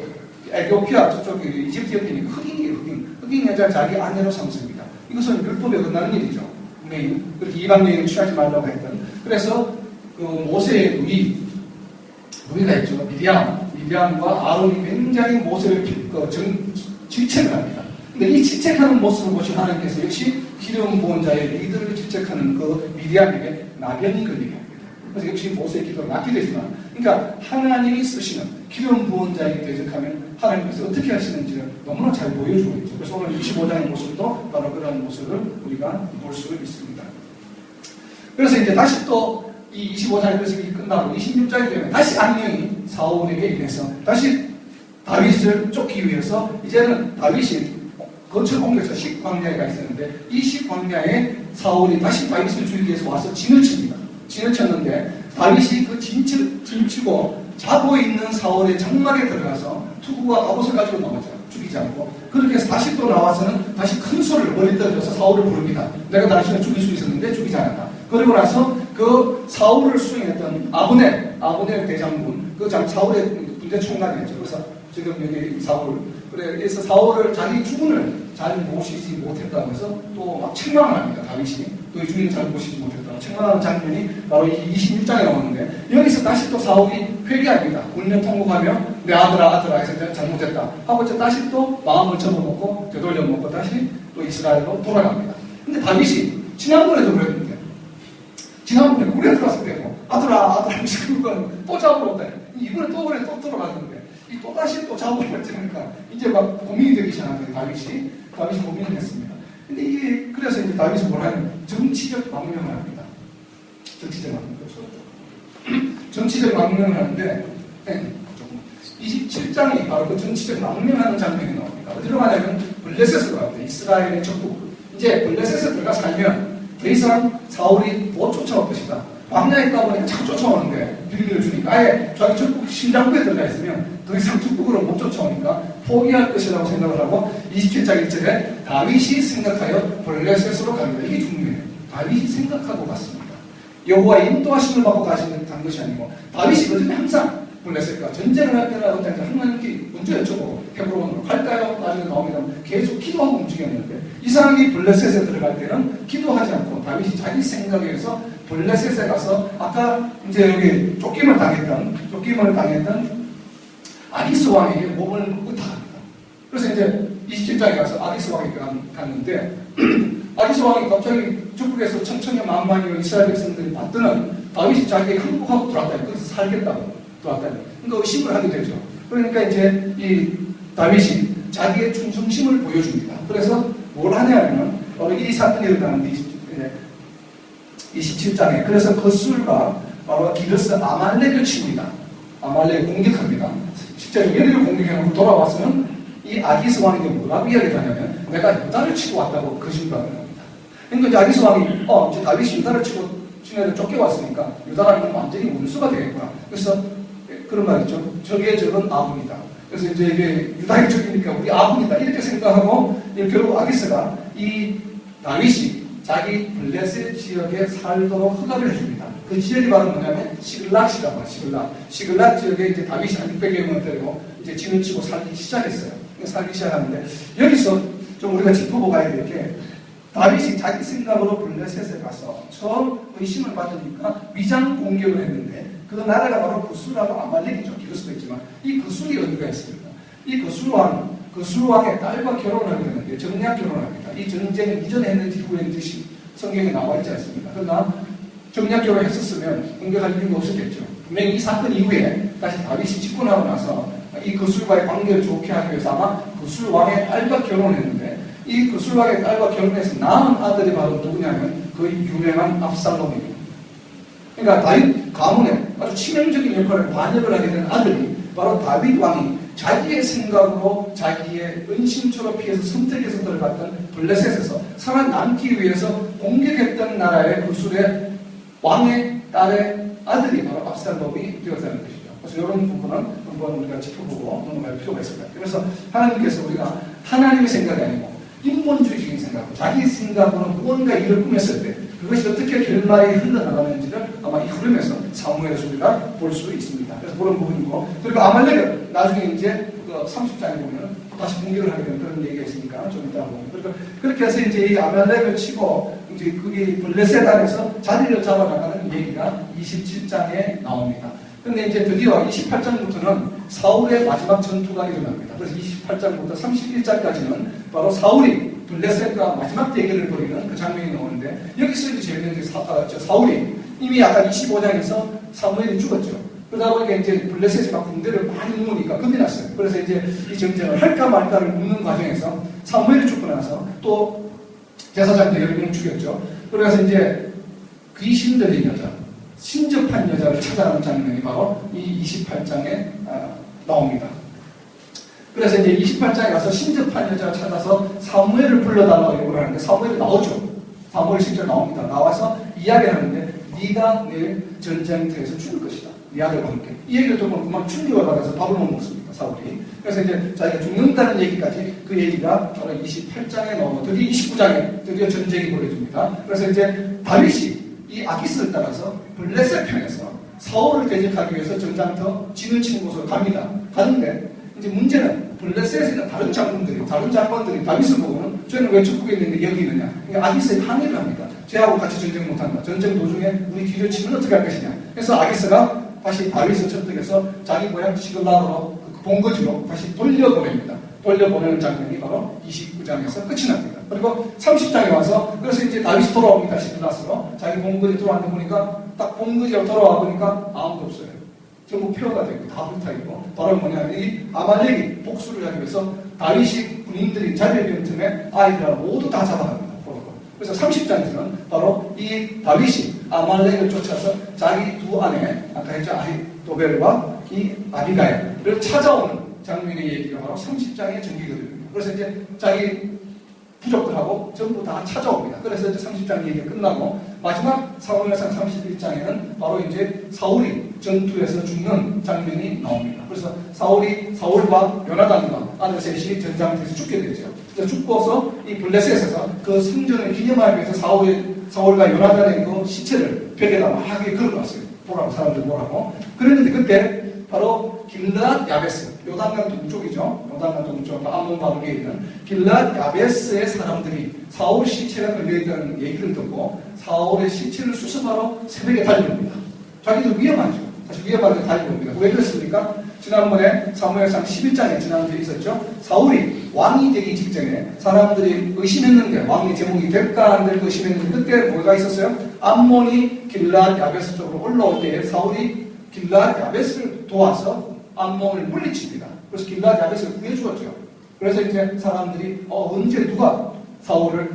Speaker 1: 에티오피아 저쪽 이집트 옆이니까 흑인이에요. 흑인 여자 자기 아내로 삼습니다. 이것은 율법에 어긋나는 일이죠. 분명히 그렇게 이방 여인을 취하지 말라고 했던. 그래서 그 모세의 누이가 있죠. 미디안과 아론이 굉장히 모세를 질책을 합니다. 근데 이 질책하는 모습을 보신 하나님께서 역시 기름 부은 자의 리더를 질책하는 그 미디안에게 나병이 걸리게 합니다. 그래서 역시 모세의 기도를 맡게 되지만, 그러니까 하나님이 쓰시는 기름 부은 자에게 대적하면 하나님께서 어떻게 하시는지를 너무나 잘 보여주고 있죠. 그래서 오늘 25장의 모습도 바로 그런 모습을 우리가 볼 수 있습니다. 그래서 이제 다시 또 이 25장의 것이 끝나고 26장이 되면 다시 악령이 사울에게 인해서 다시 다윗을 쫓기 위해서 이제는 다윗이 거쳐 옮겨서 식광야가 있었는데, 이 식광야에 사울이 다시 다윗을 죽이기 위해서 와서 진을 칩니다. 진을 쳤는데 다윗이 그 진치고 자고 있는 사울의 장막에 들어가서 투구와 갑옷을 가지고 나오죠. 죽이지 않고. 그렇게 해서 다시 또 나와서는 다시 큰 소리를 머리 떨어져서 사울을 부릅니다. 내가 당신을 죽일 수 있었는데 죽이지 않았다. 그리고 나서 그 사울을 수행했던 아브넬 대장군, 그 사울의 군대 총관이었죠. 그래서 지금 여기 사울, 그래서 사울을 자기 주군을 잘 모시지 못했다고 해서 또 막 책망을 합니다. 다윗이 또 이 주인을 잘 모시지 못했다고 책망하는 장면이 바로 이 26장에 나오는데, 여기서 다시 또 사울이 회개합니다. 울며 통곡하며 내 아들아 해서 잘못했다 하고 이제 다시 또 마음을 접어먹고 되돌려 먹고 다시 또 이스라엘로 돌아갑니다. 근데 다윗이 지난번에도 그랬는데, 지난번에 굴에 들어왔을 때고 아들아 지금 또 잡으러 온다. 이번에 또 그래 또 들어갔는데 또 다시 또 잡으러 왔으니까 이제 막 고민이 되기 시작하는 다윗이 고민을 했습니다. 근데 이게 그래서 이제 다윗이 뭐라 하냐면 정치적 망명을 합니다. 정치적 망명을 하는데 27장이 바로 그 정치적 망명하는 장면이 나옵니다. 어디로 가냐면 블레셋으로 갑니다. 이스라엘의 적국. 이제 블레셋에 들어가 살면 더 이상 사울이 못 쫓아올 것이다. 광야에 있다 보니까 자꾸 쫓아오는데 비밀을 주니까 아예 자기 적국 심장부에 들어가 있으면 더 이상 적국으로 못 쫓아오니까 포기할 것이라고 생각을 하고 27장 1절에 다윗이 생각하여 블레셋으로 갑니다. 이게 중요해요. 다윗이 생각하고 갔습니다. 여호와의 인도하심을 받고 간 것이 아니고, 다윗이 그전에 항상 블레셋과 전쟁을 할 때라도 항상 이렇게 먼저 여쭤보고 헤브론으로 갈까요? 나중에 나옵니다. 계속 기도하고 움직였는데, 이 사람이 블레셋에 들어갈 때는 기도하지 않고 다윗이 자기 생각에 의해서 블레셋에 가서 아까 이제 여기 쫓김을 당했던 아기스 왕에게 몸을 의탁합니다. 그래서 이제 27장에 가서 아기스 왕에게 갔는데 아기스 왕이 갑자기 적국에서 청천여 만만이요 이스라엘 백성들이 받드는 다윗이 자기에게 항복하고 들어왔다. 그래서 살겠다고 들어왔다. 그러니까 의심을 하게 되죠. 그러니까 이제 이 다윗이 자기의 충성심을 보여줍니다. 그래서 뭘 하냐면 바로 이 사건이 일어나는 27장에 그래서 거술과 바로 기르스 아말렉을 칩니다. 아말렉을 공격합니다. 실제로 얘네를 공격해놓고 돌아왔으면 이 아기스 왕에게 뭐라고 이야기를 하냐면 내가 유다를 치고 왔다고 거짓말을 합니다. 그러니까 이제 아기스 왕이 이제 다윗이 유다를 치고 지네들 쫓겨왔으니까 유다라는 건 완전히 원수가 되겠구나. 그래서 그런 말 있죠. 적의 적은 아군이다. 그래서 이제 이게 유다의 적이니까 우리 아군이다. 이렇게 생각하고 결국 아기스가 이 다윗이 자기 블레셋 지역에 살도록 허가를 해줍니다. 그 지역이 바로 뭐냐면 시글락이라고 해요. 시글락 지역에 이제 다윗이 한 600여 명을 데리고 이제 진을 치고 살기 시작했어요. 살기 시작하는데 여기서 좀 우리가 짚어보고 가야 될 게 다윗이 자기 생각으로 블레셋에 가서 처음 의심을 받으니까 위장 공격을 했는데 그 나라가 바로 구술하고 아말렉이죠. 기를 수도 있지만 이 구술이 어디가 있습니까? 이 구술왕의 딸과 결혼하게 되는데 정략 결혼합니다. 이 전쟁을 이전에 했는지 후에 했는지 성경에 나와 있지 않습니까? 그러나 정략 결혼했었으면 공격할 이유가 없었겠죠. 분명히 이 사건 이후에 다시 다윗이 집권하고 나서 이 구술과의 관계를 좋게 하기 위해서 아마 구술왕의 딸과 결혼했는데 이 구술왕의 딸과 결혼해서 낳은 아들이 바로 누구냐면 그 유명한 압살롬입니다. 그러니까 다윗 가문에 아주 치명적인 역할을 반역을 하게 된 아들이 바로 다윗 왕이 자기의 생각으로 자기의 은심처럼 피해서 선택해서 들어갔던 블레셋에서 살아남기 위해서 공격했던 나라의 구술의 왕의 딸의 아들이 바로 압살롬이 되었다는 것이죠. 그래서 이런 부분은 한번 우리가 짚어보고 넘어갈 필요가 있을 것 같아요. 그래서 하나님께서 우리가 하나님의 생각이 아니고 인본주의적인 생각, 자기 생각으로 무언가 일을 꾸몄을 때 그것이 어떻게 결말이 흘러나가는지를 아마 이 흐름에서 사무엘에서 우리가 볼 수 있습니다. 그래서 그런 부분이고, 그리고 아말렉은 나중에 이제 30장에 보면 다시 공격을 하게 되는 그런 얘기가 있으니까 좀 이따 보면. 그러니까 그렇게 해서 이제 이 아말렉을 치고 이제 그게 블레셋 안에서 자리를 잡아나가는 얘기가 27장에 나옵니다. 근데 이제 드디어 28장부터는 사울의 마지막 전투가 일어납니다. 그래서 28장부터 31장까지는 바로 사울이 블레셋과 마지막 대결을 벌이는 그 장면이 나오는데, 여기서 이제 재밌는 게 사울이 이미 아까 25장에서 사무엘이 죽었죠. 그러다 보니까 이제 블레셋이 막 군대를 많이 모으니까 겁이 났어요. 그래서 이제 이 전쟁을 할까 말까를 묻는 과정에서 사무엘이 죽고 나서 또 제사장도 여러 명 죽였죠. 그래서 이제 귀신 들린 여자, 신접한 여자를 찾아가는 장면이 바로 이 28장에 나옵니다. 그래서 이제 28장에 가서 신접한 여자를 찾아서 사무엘을 불러달라고 요구를 하는데 사무엘이 나오죠. 사무엘 실제로 나옵니다. 나와서 이야기를 하는데 네가 내일 전쟁터에서 죽을 것이다. 네 아들과 함께. 이 얘기를 듣고 그만 충격을 받아서 밥을 못 먹습니다. 사울이. 그래서 이제 자기가 죽는다는 얘기까지 그 얘기가 바로 28장에 나오고 드디어 29장에 드디어 전쟁이 벌어집니다. 그래서 이제 다윗이 이 아기스를 따라서 블레셋 편에서 사울을 대적하기 위해서 전장터 진을 치는 곳으로 갑니다. 가는데 이제 문제는 블레셋에 있는 다른 장군들이 다윗을 보고는 쟤는 왜 적국에 있는데 여기 있느냐. 그러니까 아기스에 항의를 합니다. 쟤하고 같이 전쟁 못한다. 전쟁 도중에 우리 뒤를 치면 어떻게 할 것이냐. 그래서 아기스가 다시 다윗을 설득해서 자기 고향 시글락으로 본거지로 다시 돌려보냅니다. 돌려보내는 장면이 바로 29장에서 끝이 납니다. 그리고 30장에 와서 그래서 이제 다윗이 돌아옵니다. 시글락으로 자기 본거지 돌아왔는데 보니까 딱 본거지로 돌아와 보니까 아무도 없어요. 전부 폐허가 되고 다 불타있고, 바로 뭐냐면 이 아말렉이 복수를 하기 위해서 다윗이 군인들이 자리에 비운 틈에 아이들을 모두 다 잡아갑니다. 그래서 30장에서는 바로 이 다윗이 아말렉을 쫓아서 자기 두 아내, 아까 했죠, 아히도벨과 이 아비가일을 찾아오는 장면의 얘기가 바로 30장의 전개거든요. 그래서 이제 자기 부족들하고 전부 다 찾아옵니다. 그래서 이제 30장 얘기가 끝나고 마지막 사무엘상 31장에는 바로 이제 사울이 전투에서 죽는 장면이 나옵니다. 그래서 사울과 요나단과 아들 셋이 전장터에서 죽게 되죠. 죽고서 이 블레셋에서 그 성전을 기념하기 위해서 사울과 요나단의 그 시체를 벽에다 막 걸어놨어요. 보라고, 사람들 보라고. 그랬는데 그때 바로 길르앗 야베스, 요단강 동쪽이죠. 요단강 동쪽, 아몬 바루에 있는 길르앗 야베스의 사람들이 사울 시체가 걸려있다는 얘기를 듣고 사울의 시체를 수습하러 새벽에 달려옵니다. 자기들 위험하죠. 사실 위험한데 달려옵니다. 왜 그랬습니까? 지난번에 사무엘상 11장에 지난주에 있었죠. 사울이 왕이 되기 직전에 사람들이 의심했는데 왕의 제목이 될까 안 될까 의심했는데 그때 뭐가 있었어요? 암몬이 길르앗 야베스 쪽으로 올라올 때에 사울이 길르앗 야베스를 도와서 암몬을 물리칩니다. 그래서 길르앗 야베스를 구해주었죠. 그래서 이제 사람들이 언제 누가 사울을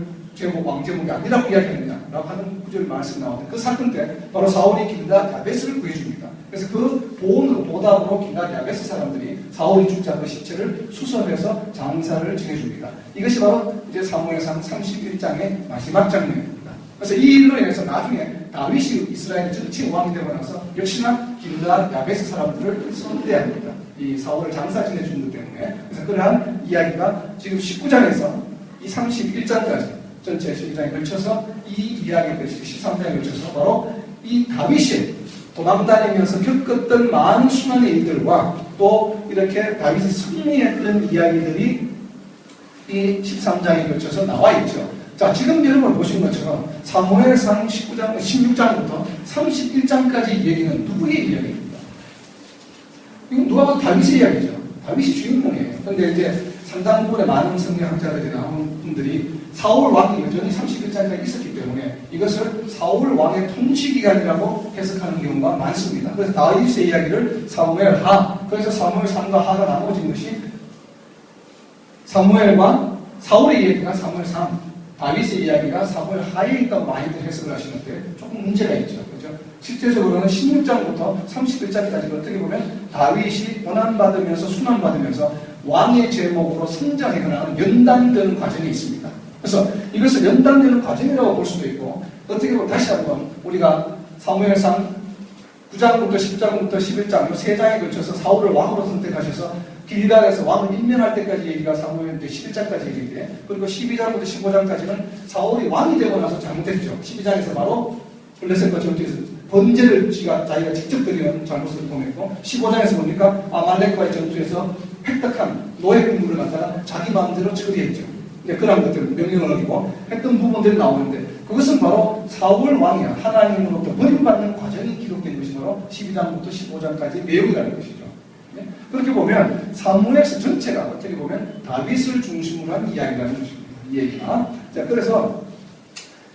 Speaker 1: 왕 제목이 아니라고 이야기했느냐라고 하는 구절 말씀 나오는데 그 사건 때 바로 사울이 길르앗 야베스를 구해줍니다. 그래서 그 보온으로 보답으로 길르앗 야베스 사람들이 사울이 죽지 않은 시체를 수습해서 장사를 지내줍니다. 이것이 바로 이제 사무엘상 31장의 마지막 장면입니다. 그래서 이 일로 인해서 나중에 다윗이 이스라엘의 정치 왕이 되고 나서 역시나 길르앗 야베스 사람들을 선대합니다. 이 사울을 장사 지내준 것 때문에. 그래서 그러한 이야기가 지금 19장에서 이 31장까지 전체 12장에 걸쳐서 이 이야기를 13장에 걸쳐서 바로 이 다윗이 도망다니면서 겪었던 많은 수많은 일들과 또 이렇게 다윗이 승리했던 이야기들이 이 13장에 걸쳐서 나와 있죠. 자, 지금 여러분 보신 것처럼 사무엘상 16장부터 31장까지 얘기는 누구의 이야기입니까? 이건 누가 봐도 다윗의 이야기죠. 다윗이 주인공이에요. 그런데 이제 상당 부분의 많은 성경학자들이나 분들이 사울 왕이 여전히 31장까지 있었기 때문에 이것을 사울 왕의 통치 기간이라고 해석하는 경우가 많습니다. 그래서 다윗의 이야기를 사무엘하, 그래서 사무엘상과 하가 나눠진 것이 사무엘과 사울의 이야기가 사무엘상, 다윗의 이야기가 사무엘하에 있다고 많이들 해석을 하시는데 조금 문제가 있죠. 그렇죠? 실제적으로는 16장부터 31장까지 어떻게 보면 다윗이 고난받으면서 순환받으면서 왕의 제목으로 성장해가는 연단되는 과정이 있습니다. 그래서 이것을 연단되는 과정이라고 볼 수도 있고, 어떻게 보면 다시 한번 우리가 사무엘상 9장부터 10장부터 11장 이 세 장에 걸쳐서 사울을 왕으로 선택하셔서 길갈에서 왕을 임명할 때까지 얘기가 사무엘 11장까지 얘기인데, 그리고 12장부터 15장까지는 사울이 왕이 되고 나서 잘못했죠. 12장에서 바로 블레셋과 전투에서 번제를 자기가 직접 드리는 잘못을 범했고, 15장에서 보니까 아말렉과의 전투에서 획득한 노예 군부를 갖다가 자기 마음대로 처리했죠. 그런 것들 명령을 어기고 했던 부분들이 나오는데, 그것은 바로 사울 왕이야 하나님으로부터 버림받는 과정이 기록된 것이 바로 12장부터 15장까지 내용이라는 것이죠. 그렇게 보면 사무엘서 전체가 어떻게 보면 다윗을 중심으로 한 이야기라는 것입니다. 이 얘기가. 자, 그래서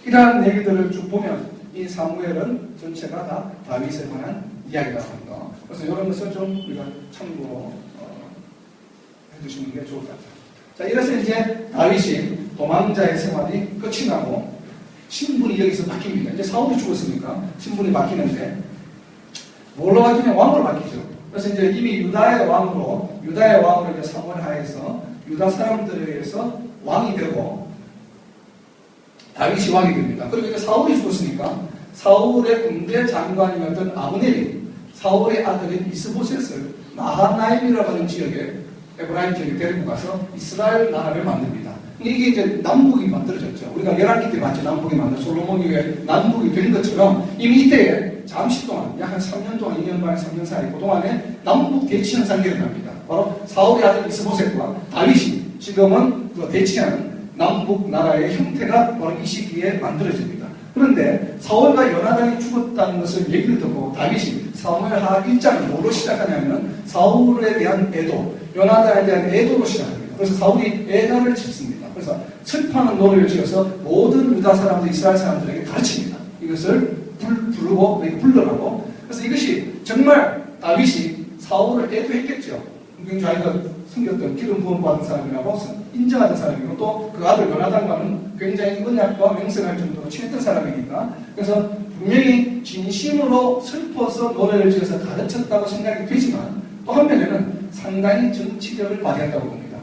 Speaker 1: 이러한 얘기들을 쭉 보면 이 사무엘은 전체가 다 다윗에 관한 이야기라고 합니다. 그래서 이런 것을 좀 우리가 참고로 해주시는 게 좋을 것 같아요. 자, 이래서 이제 다윗이 도망자의 생활이 끝이 나고 신분이 여기서 바뀝니다. 이제 사울이 죽었으니까 신분이 바뀌는데 뭘로 바뀌냐? 왕으로 바뀌죠. 그래서 이제 이미 유다의 왕으로 이제 사무엘하에서 유다 사람들에 의해서 왕이 되고 다윗이 왕이 됩니다. 그리고 이제 사울이 죽었으니까 사울의 군대 장관이었던 아브넬이 사울의 아들인 이스보셋을 마하나임이라고 하는 지역에 에브라임 지역에 데리고 가서 이스라엘 나라를 만듭니다. 이게 이제 남북이 만들어졌죠. 우리가 열왕기 때 봤죠. 남북이 솔로몬이 왜 남북이 된 것처럼 이미 이때에 잠시 동안 약 한 3년 동안 2년 반 3년 사이 그동안에 남북 대치 현상이 일어납니다. 바로 사울의 아들 이스보셋과 다윗이 지금은 그 대치하는 남북 나라의 형태가 바로 이 시기에 만들어집니다. 그런데 사울과 요나단이 죽었다는 것을 얘기를 듣고 다윗이 사무엘하 1장을 뭐로 시작하냐면 사울에 대한 애도, 요나단에 대한 애도로 시작합니다. 그래서 사울이 애가를 짓습니다. 그래서 슬퍼하는 노래를 지어서 모든 유다 사람들, 이스라엘 사람들에게 가르칩니다. 이것을 부르고 불러라고. 그래서 이것이 정말 다윗이 사울을 애도했겠죠. 자기가 숨겼던 기름 부음 받은 사람이라고 인정하던 사람이고 또 그 아들 요나단과는 굉장히 언약과 맹세할 정도로 친했던 사람이니까, 그래서 분명히 진심으로 슬퍼서 노래를 지어서 가르쳤다고 생각이 되지만 또 한편에는 상당히 정치력을 발휘한다고 봅니다.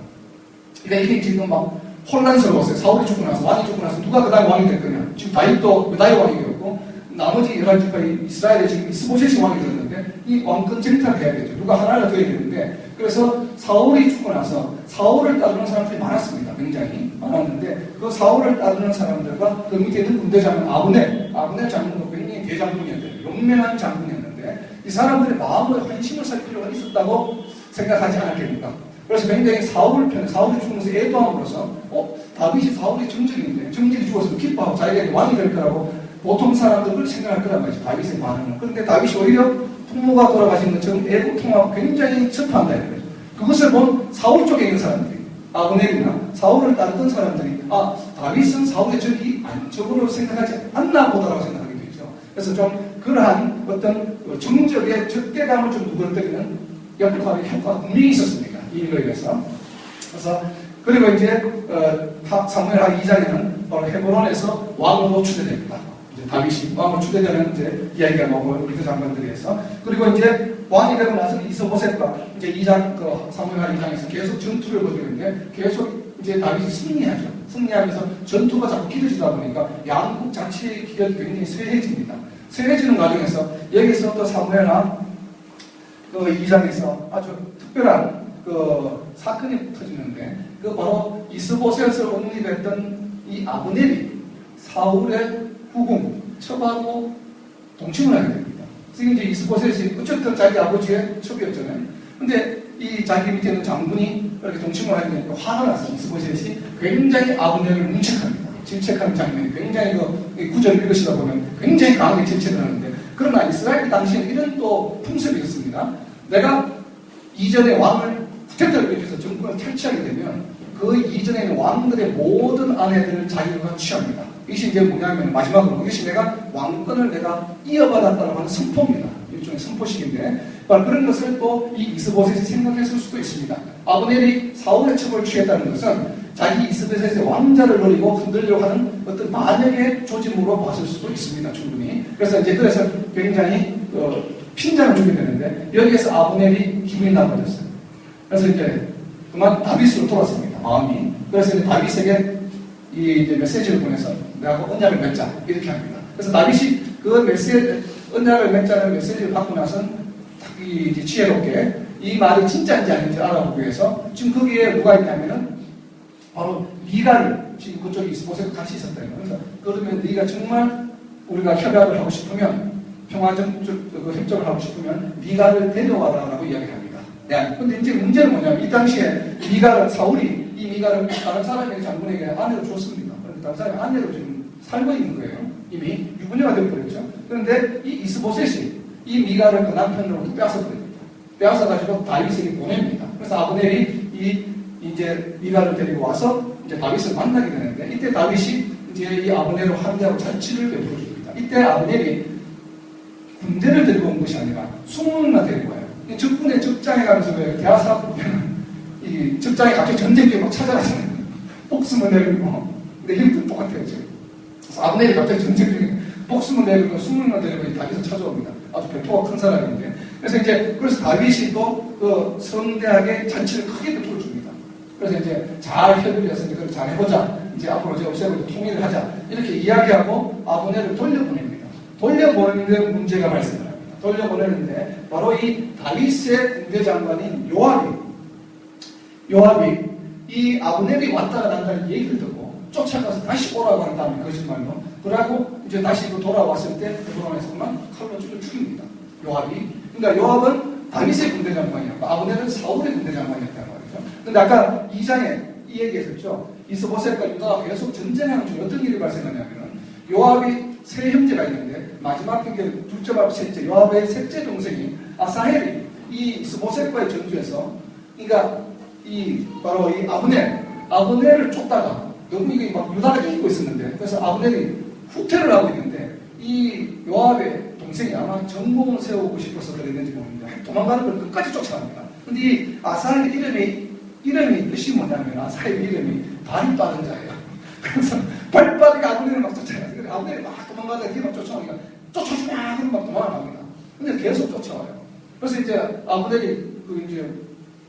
Speaker 1: 그러니까 이게 지금 막 혼란스러웠어요. 사울이 죽고 나서, 왕이 죽고 나서 누가 그 다음 왕이 될 거냐. 지금 다윗도 유다의 왕이 되었고 나머지 11지파 이스라엘에 지금 이스보셋이 왕이 되었는데 이 왕권 쟁탈을 해야 되죠. 누가 하나를 둬야 되는데, 그래서 사울이 죽고 나서 사울을 따르는 사람들이 많았습니다. 굉장히 많았는데 그 사울을 따르는 사람들과 그 밑에 있는 군대장은 아브넬 장군도 굉장히 대장군이었는데 용맹한 장군이었는데 이 사람들의 마음에 환심을 살 필요가 있었다고 생각하지 않았겠습니까? 그래서 굉장히 사울이 죽으면서 애도함으로써 다윗이 사울이 정적이 죽었으면 기뻐하고 자기가 왕이 될 거라고 보통 사람들은 생각할 거란 말이죠. 다윗의 반응은. 그런데 다윗이 오히려 풍모가 돌아가신 것처럼 애국통하고 굉장히 첩한다 이거죠. 그것을 본 사울 쪽에 있는 사람들이, 아브넬이나 사울을 따르던 사람들이 다윗은 사울의 적으로 생각하지 않나 보다라고 생각하게 되죠. 그래서 좀 그러한 어떤 정적의 적대감을 좀 누그러뜨리는 효과가 분명히 있었습니다. 이 일로 인해서. 그래서 그리고 이제 사무엘하 2장에는 바로 헤브론에서 왕으로 추대됩니다. 다윗이 왕으로 추대되는 이제 이야기가 나오고 리더 장관들에 의해서. 그리고 이제 왕이 되고 나서 이스보셋과 이제 2장 사무엘하 2장에서 계속 전투를 벌이는데 계속 이제 다윗이 승리하죠. 승리하면서 전투가 자꾸 길어지다 보니까 양국 자체의 기력이 굉장히 쇠해집니다. 쇠해지는 과정에서 여기서 또 사무엘하 그 2장에서 아주 특별한 그 사건이 터지는데, 그 바로 이스보셋을 옹립했던 이 아브넬이 사울의 후궁 첩하고 동침을 하게 됩니다. 그래서 이제 이스보셋이 어쨌든 자기 아버지의 첩이었잖아요. 근데 이 자기 밑에 있는 장군이 이렇게 동침을 하게 되니까 화가 나서 이스보셋이 굉장히 아브넬을 문책합니다. 질책하는 장면이 굉장히 그 구절을 읽으시다 보면 굉장히 강하게 질책을 하는데, 그러나 이스라엘 당시에는 이런 또 풍습이 있습니다. 내가 이전에 왕을 후퇴를 위해서 정권을 탈취하게 되면 그 이전에 있는 왕들의 모든 아내들을 자기가 취합니다. 이것이 이제 뭐냐면 마지막으로 이것이 내가 왕권을 내가 이어받았다고 하는 선포입니다. 일종의 선포식인데, 바로 그런 것을 또 이 이스보셋이 생각했을 수도 있습니다. 아브넬이 사울의 첩을 취했다는 것은 자기 이스보셋의 왕자를 노리고 흔들려고 하는 어떤 만역의 조짐으로 봤을 수도 있습니다. 충분히. 그래서 굉장히 핀잔을 주게 되는데, 여기에서 아브넬이 기분이 나빠졌어요. 그래서 이제 그만 다윗으로 돌아섭니다. 마음이. 그래서 이제 다윗에게 이제 메시지를 보내서 내가 언약을 맺자 이렇게 합니다. 그래서 다윗이 그 언약을 맺자는 메시지를 받고 나선 이제 지혜롭게 이 말이 진짜인지 아닌지 알아보기 위해서 지금 거기에 누가 있냐면은 바로 미가를, 지금 그쪽에 이스보셋과 같이 있었다. 그래서 그러면 네가 정말 우리가 협약을 하고 싶으면, 평화적 협정을 하고 싶으면 미가를 데려와라라고 이야기합니다. 네. 근데 이제 문제는 뭐냐면, 이 당시에 사울이 이 미가를 다른 사람에게, 장군에게 아내로 줬습니다. 그런데 다른 사람이 아내로 지금 살고 있는 거예요. 이미 유부녀가 되어버렸죠. 그런데 이 이스보셋이 이 미가를 그 남편으로 빼앗아버립니다. 빼앗아가지고 다윗에게 보냅니다. 그래서 아브넬이 이제 미가를 데리고 와서 이제 다윗을 만나게 되는데, 이때 다윗이 이제 이 아브넬을 환대하고 잔치를 베풀어줍니다. 이때 아브넬이 군대를 데리고 온 것이 아니라 수문만 데리고 와요. 적군의 적장에 가면서 대하사 보면 이 적장에 갑자기 전쟁기에 막 찾아가잖아요. 복수문 내리고. 근데 이것도 똑같아요, 지금. 그래서 아브넬이 갑자기 전쟁 중에 복수문 내리고 수문만 데리고 다윗을 찾아옵니다. 아주 배포가 큰 사람인데. 그래서 다윗이 또 그 성대하게 잔치를 크게 베풀어줍니다. 그래서 이제 잘 협의했으니까 잘 해보자. 이제 앞으로 이제 없애고 통일을 하자. 이렇게 이야기하고 아브넬을 돌려보냅니다. 돌려보내는데 문제가 발생을 합니다. 돌려보내는데 바로 이 다윗의 군대장관인 요압이 이 아브넬이 왔다가 난다는 얘기를 듣고 쫓아가서 다시 오라고 한 다음에 거짓말로, 그러고 이제 다시 돌아왔을 때 헤브론에서만 칼로 죽입니다. 요압이. 그러니까 요압은 다윗의 군대장관이었고 아브넬은 사울의 군대장관이었단 말이죠. 근데 아까 2장에 이 얘기했었죠. 이스보셋과 유다가 계속 전쟁하는 중에 어떤 일이 발생하냐면, 요압이 세 형제가 있는데 마지막 형제, 둘째 밥 셋째, 요압의 셋째 동생이 아사헬이 이 이스보셋과의 전투에서, 그러니까 바로 이 아브넬을 쫓다가 너무 이게 막 유다가 이기고 있었는데, 그래서 아브넬이 후퇴를 하고 있는데 이 요압의 동생이 아마 전공을 세우고 싶어서 그랬는지 모르겠는데 도망가는 걸 끝까지 쫓아갑니다. 근데 이 아사헬의 이름이 뜻이 뭐냐면, 아사헬의 이름이 발이 빠른 자예요. 그래서 발빠르게 아브넬을 막 쫓아가요. 그래서 아브넬이 막 도망가다가 뒤에 막 쫓아오니까 쫓아오지 마! 그러면 막 도망갑니다. 근데 계속 쫓아와요. 그래서 이제 아브넬이 이제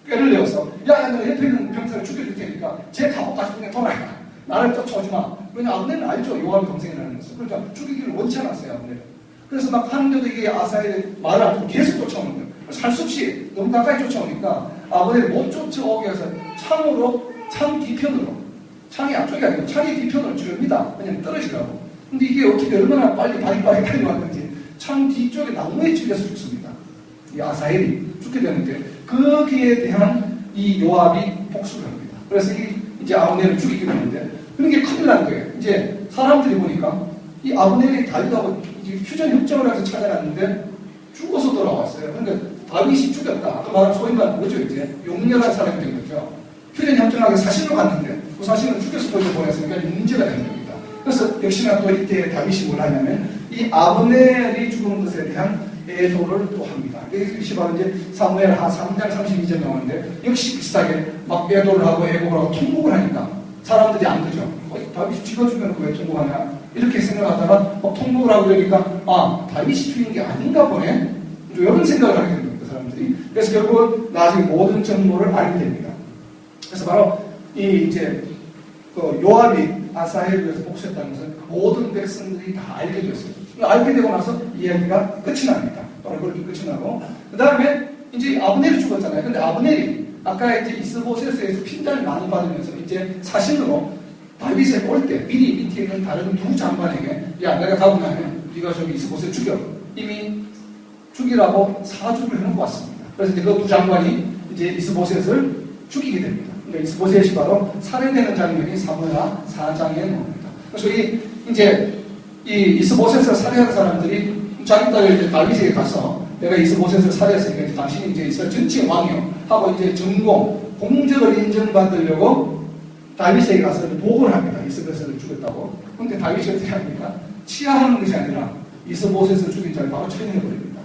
Speaker 1: 꾀를 내어서, 야, 너 옆에 있는 병사를 죽여줄 테니까 제 갑옷까지 그냥 돌아가. 나를 쫓아오지 마. 왜냐, 아브넬은 알죠. 요압의 동생이라는 것을. 그러니까 죽이기를 원치 않았어요, 아브넬은. 그래서 막 하는데도 이게 아사엘의 말을 안 듣고 계속 쫓아오는 거예요. 할 수 없이 너무 가까이 쫓아오니까 아브넬이 못 쫓아오게 해서 창 뒤편으로, 창이 앞쪽이 아니고 창이 뒤편으로 줍니다. 그냥 떨어지라고. 근데 이게 어떻게 얼마나 빨리 달려왔는지 창 뒤쪽에 나무에 찔려서 죽습니다. 이 아사엘이 죽게 되는데, 거기에 대한 이 요압이 복수를 합니다. 그래서 이제 아브넬을 죽이게 되는데, 그런 게 큰일 난 거예요. 이제 사람들이 보니까 이 아브넬이 다윗하고 휴전 협정을 해서 찾아갔는데 죽어서 돌아왔어요. 그러니까 다윗이 죽였다. 아까 말한 소인간 뭐죠? 이제 용렬한 사람이 된 거죠. 휴전 협정하게 사신을 갔는데 그 사신을 죽여서 돌려보냈으니까 문제가 되는 겁니다. 그래서 역시나 또 이때 다윗이 뭘 하냐면 이 아브넬이 죽은 것에 대한 애도를 또 합니다. 이것이 바로 이제 사무엘 하 3장 32절 나오는데, 역시 비슷하게 막 애도를 하고 애곡을 하고 통곡을 하니까 사람들이 안 그죠. 다윗이 죽여주면 왜 통곡하냐 이렇게 생각하다가 통곡을 하고 그러니까 다윗이 죽인 게 아닌가 보네, 이런 생각을 하게 됩니다. 그 사람들이. 그래서 결국은 나중에 모든 정보를 알게 됩니다. 그래서 바로 이제 요압이 아사헬을 위해서 복수했다는 것은 모든 백성들이 다 알게 됐어요. 알게 되고 나서 이야기가 끝이 납니다. 바로 그렇게 끝이 나고, 그 다음에 이제 아브넬이 죽었잖아요. 근데 아브넬이 아까 이제 이스보셋에서 핀잔을 많이 받으면서 이제 사신으로 다윗에 올 때 미리 밑에 있는 다른 두 장관에게 야 내가 가고 나면 네가 저기 이스보셋 죽여. 이미 죽이라고 사주를 해놓고 왔습니다. 그래서 이제 그 두 장관이 이제 이스보셋을 죽이게 됩니다. 그러니까 이스보셋이 바로 살해되는 장면이 사무엘하 4장에 나옵니다. 그래서 이제 이 이스보셋을 살해한 사람들이 자기 딸 이제 다윗에게 가서 내가 이스보셋을 살해했으니까 당신이 이제 이스라엘 전체 왕이요 하고 이제 전공 공적을 인정받으려고 다윗에게 가서 보고를 합니다. 이스보셋을 죽였다고. 그런데 다윗이 어떻게 합니까? 치하하는 것이 아니라 이스보셋을 죽인 자를 바로 처형해버립니다.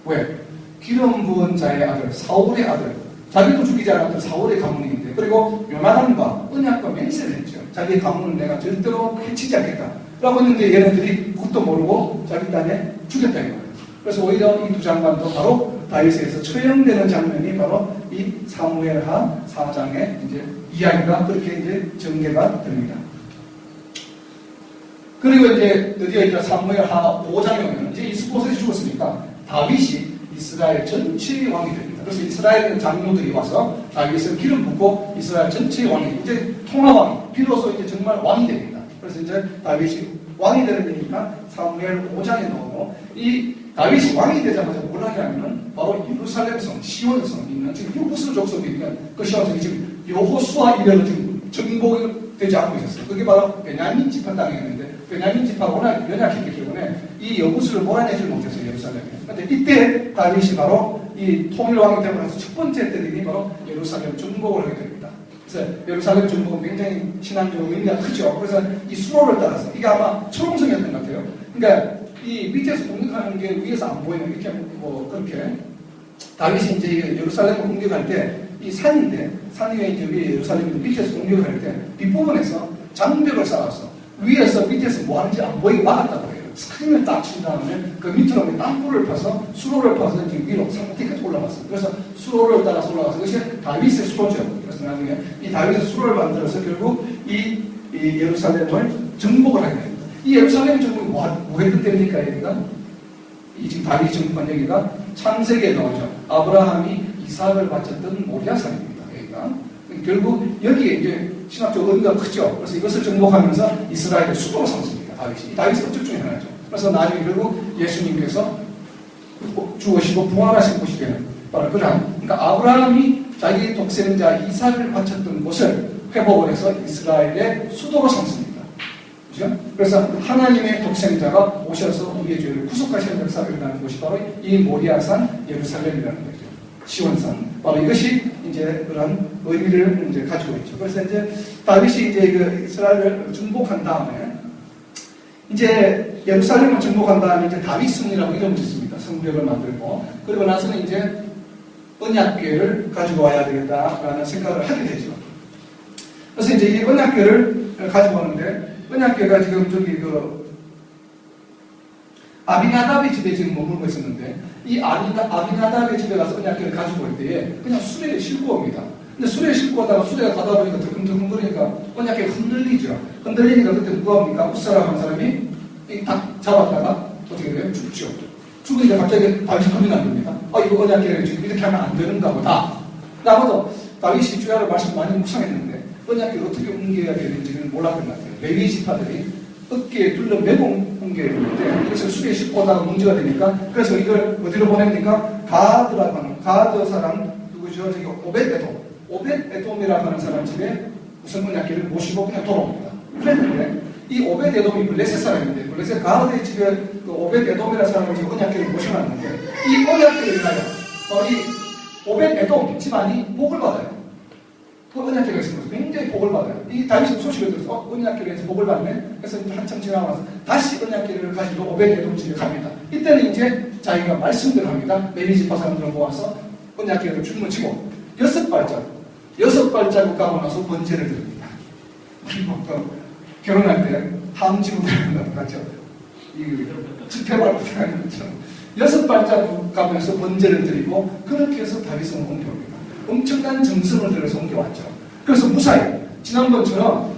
Speaker 1: 왜? 기름 부은 자의 아들, 사울의 아들, 자기도 죽이지 않았던 사울의 가문인데, 그리고 요나단과 언약과 맹세를 했죠. 자기의 가문을 내가 절대로 해치지 않겠다 라고 했는데 얘네들이 그것도 모르고 자기 딴에 죽였다 이거예요. 그래서 오히려 이 두 장관도 바로 다윗에서 처형되는 장면이 바로 이 사무엘하 4장의 이제 이야기가 그렇게 이제 전개가 됩니다. 그리고 이제 드디어 이제 사무엘하 5장에 오면 이제 이스보셋이 죽었으니까 다윗이 이스라엘 전체의 왕이 됩니다. 그래서 이스라엘 장로들이 와서 다윗을 기름 붓고 이스라엘 전체의 왕이 이제 통합왕이 비로소 이제 정말 왕이 됩니다. 그래서 이제 다윗이 왕이 되는 데니까 사무엘 5장에 나오고 이 다윗이 왕이 되자마자 뭘 하냐면은 바로 예루살렘성, 시온성 있는 지금 여호수 족속이니까 그 시온성이 지금 여호수아 이래로 지금 정복되지 않고 있었어요. 그게 바로 베냐민 지파 땅이었는데 베냐민 지파가 워낙 연약했기 때문에 이 여호수를 몰아내지 못했어요. 예루살렘에. 그런데 이때 다윗이 바로 이 통일왕이 되고 나서 첫 번째 때리니 바로 예루살렘 정복을 하게 됩니다. 그래서 예루살렘 정복은 굉장히 신앙적으로 의미가 크죠. 그래서 이 수로를 따라서 이게 아마 초롱성이었던 것 같아요. 그러니까 이 밑에서 공격하는 게 위에서 안 보이는 이렇게 뭐 그렇게 다윗이 이제 예루살렘을 공격할 때 이 산인데 산 위에 이제 위에 예루살렘인데 밑에서 공격을 할 때 뒷부분에서 장벽을 쌓아서 위에서 밑에서 뭐 하는지 안 보이게 막았다고 해요. 스크린을 딱 친 다음에 그 밑으로 땅굴을 파서 수로를 파서 지금 위로 상태까지 올라갔어요. 그래서 수로를 따라서 올라가서 그것이 다윗의 수로죠. 그래서 나중에 이 다윗의 수로를 만들어서 결국 이 예루살렘을 정복을 하게 됩니다. 이 예루살렘 정복이 뭐 했던 때입니까? 여기가 이 지금 다윗이 정복한 여기가 창세기에 나오죠. 아브라함이 이삭을 바쳤던 모리아산입니다. 여기가 결국 여기에 이제 신학적 의미가 크죠. 그래서 이것을 정복하면서 이스라엘의 수도로 삼습니다. 다윗이. 다윗의 업적 중에 하나죠. 그래서 나중에 결국 예수님께서 죽으시고 부활하신 곳이 되는 바로 그러한, 그러니까 아브라함이 자기 독생자 이삭을 바쳤던 곳을 회복을 해서 이스라엘의 수도로 삼습니다. 그렇죠? 그래서 하나님의 독생자가 오셔서 우리의 죄를 구속하시는 역사가 일어나는 곳이 바로 이 모리아산 예루살렘이라는 거죠. 시온산. 바로 이것이 이제 그런 의미를 이제 가지고 있죠. 그래서 이제 다윗이 이제 그 이스라엘을 정복한 다음에 이제 예루살렘을 정복한 다음에 이제 다윗성이라고 이름을 짓습니다. 성벽을 만들고. 그리고 나서는 이제 언약궤를 가지고 와야 되겠다라는 생각을 하게 되죠. 그래서 이제 이 언약궤를 가지고 오는데 언약궤가 지금 저기 그 아비나답의 집에 지금 머물고 있었는데 이 아비나답의 집에 가서 언약궤를 가지고 올 때에 그냥 수레에 싣고 옵니다. 근데 수레에 싣고 오다가 수레가 가다 보니까 드금드금 거리니까 언약궤가 흔들리죠. 흔들리니까 그때 누가 옵니까? 우사라고 하는 사람이 딱 잡았다가 어떻게 돼요? 죽죠. 죽으니까 갑자기 다윗이 겁이 납니다. 이거 언약궤를 지금 이렇게 하면 안 되는가 보다. 아마도 다윗이 주야로 말씀 많이 묵상했는데 언약궤를 어떻게 옮겨야 되는지는 몰랐던 것 같아요. 레위 지파들이 어깨에 둘러 매고 옮겨야 되는데 그래서 수레에 싣고 오다가 문제가 되니까 그래서 이걸 어디로 보냅니까? 가드라고 하는 가드 사람 누구죠? 저기 오벳에돔이라고 하는 사람 집에 우선 언약궤를 모시고 그냥 돌아옵니다. 그랬는데 이 오벳에돔이 블레셋 사람인데 블레셋 가드의 집에 그 오벳에돔이라는 사람을 지금 언약궤를 모셔놨는데 이 언약궤를 위하여 이 오벳에돔 집안이 복을 받아요. 그 언약궤가 있으면서 굉장히 복을 받아요. 이 다윗이 소식을 들어서 언약궤에서 복을 받네. 그래서 이제 한참 지나고 나서 다시 언약궤를 가지고 오벳에돔 집에 갑니다. 이때는 이제 자기가 말씀대로 합니다. 레위 지파 사람들을 모아서 언약궤를 짊어지고 6발자국 가고 나서 번제를 드립니다. 우리 보통 결혼할 때 함지고 들어간다고 하죠. 이 집회발부터 하는 것처럼 6발자국 가면서 번제를 드리고 그렇게 해서 다윗은 옮겨옵니다. 엄청난 정성을 들여서 옮겨왔죠. 그래서 무사히 지난번처럼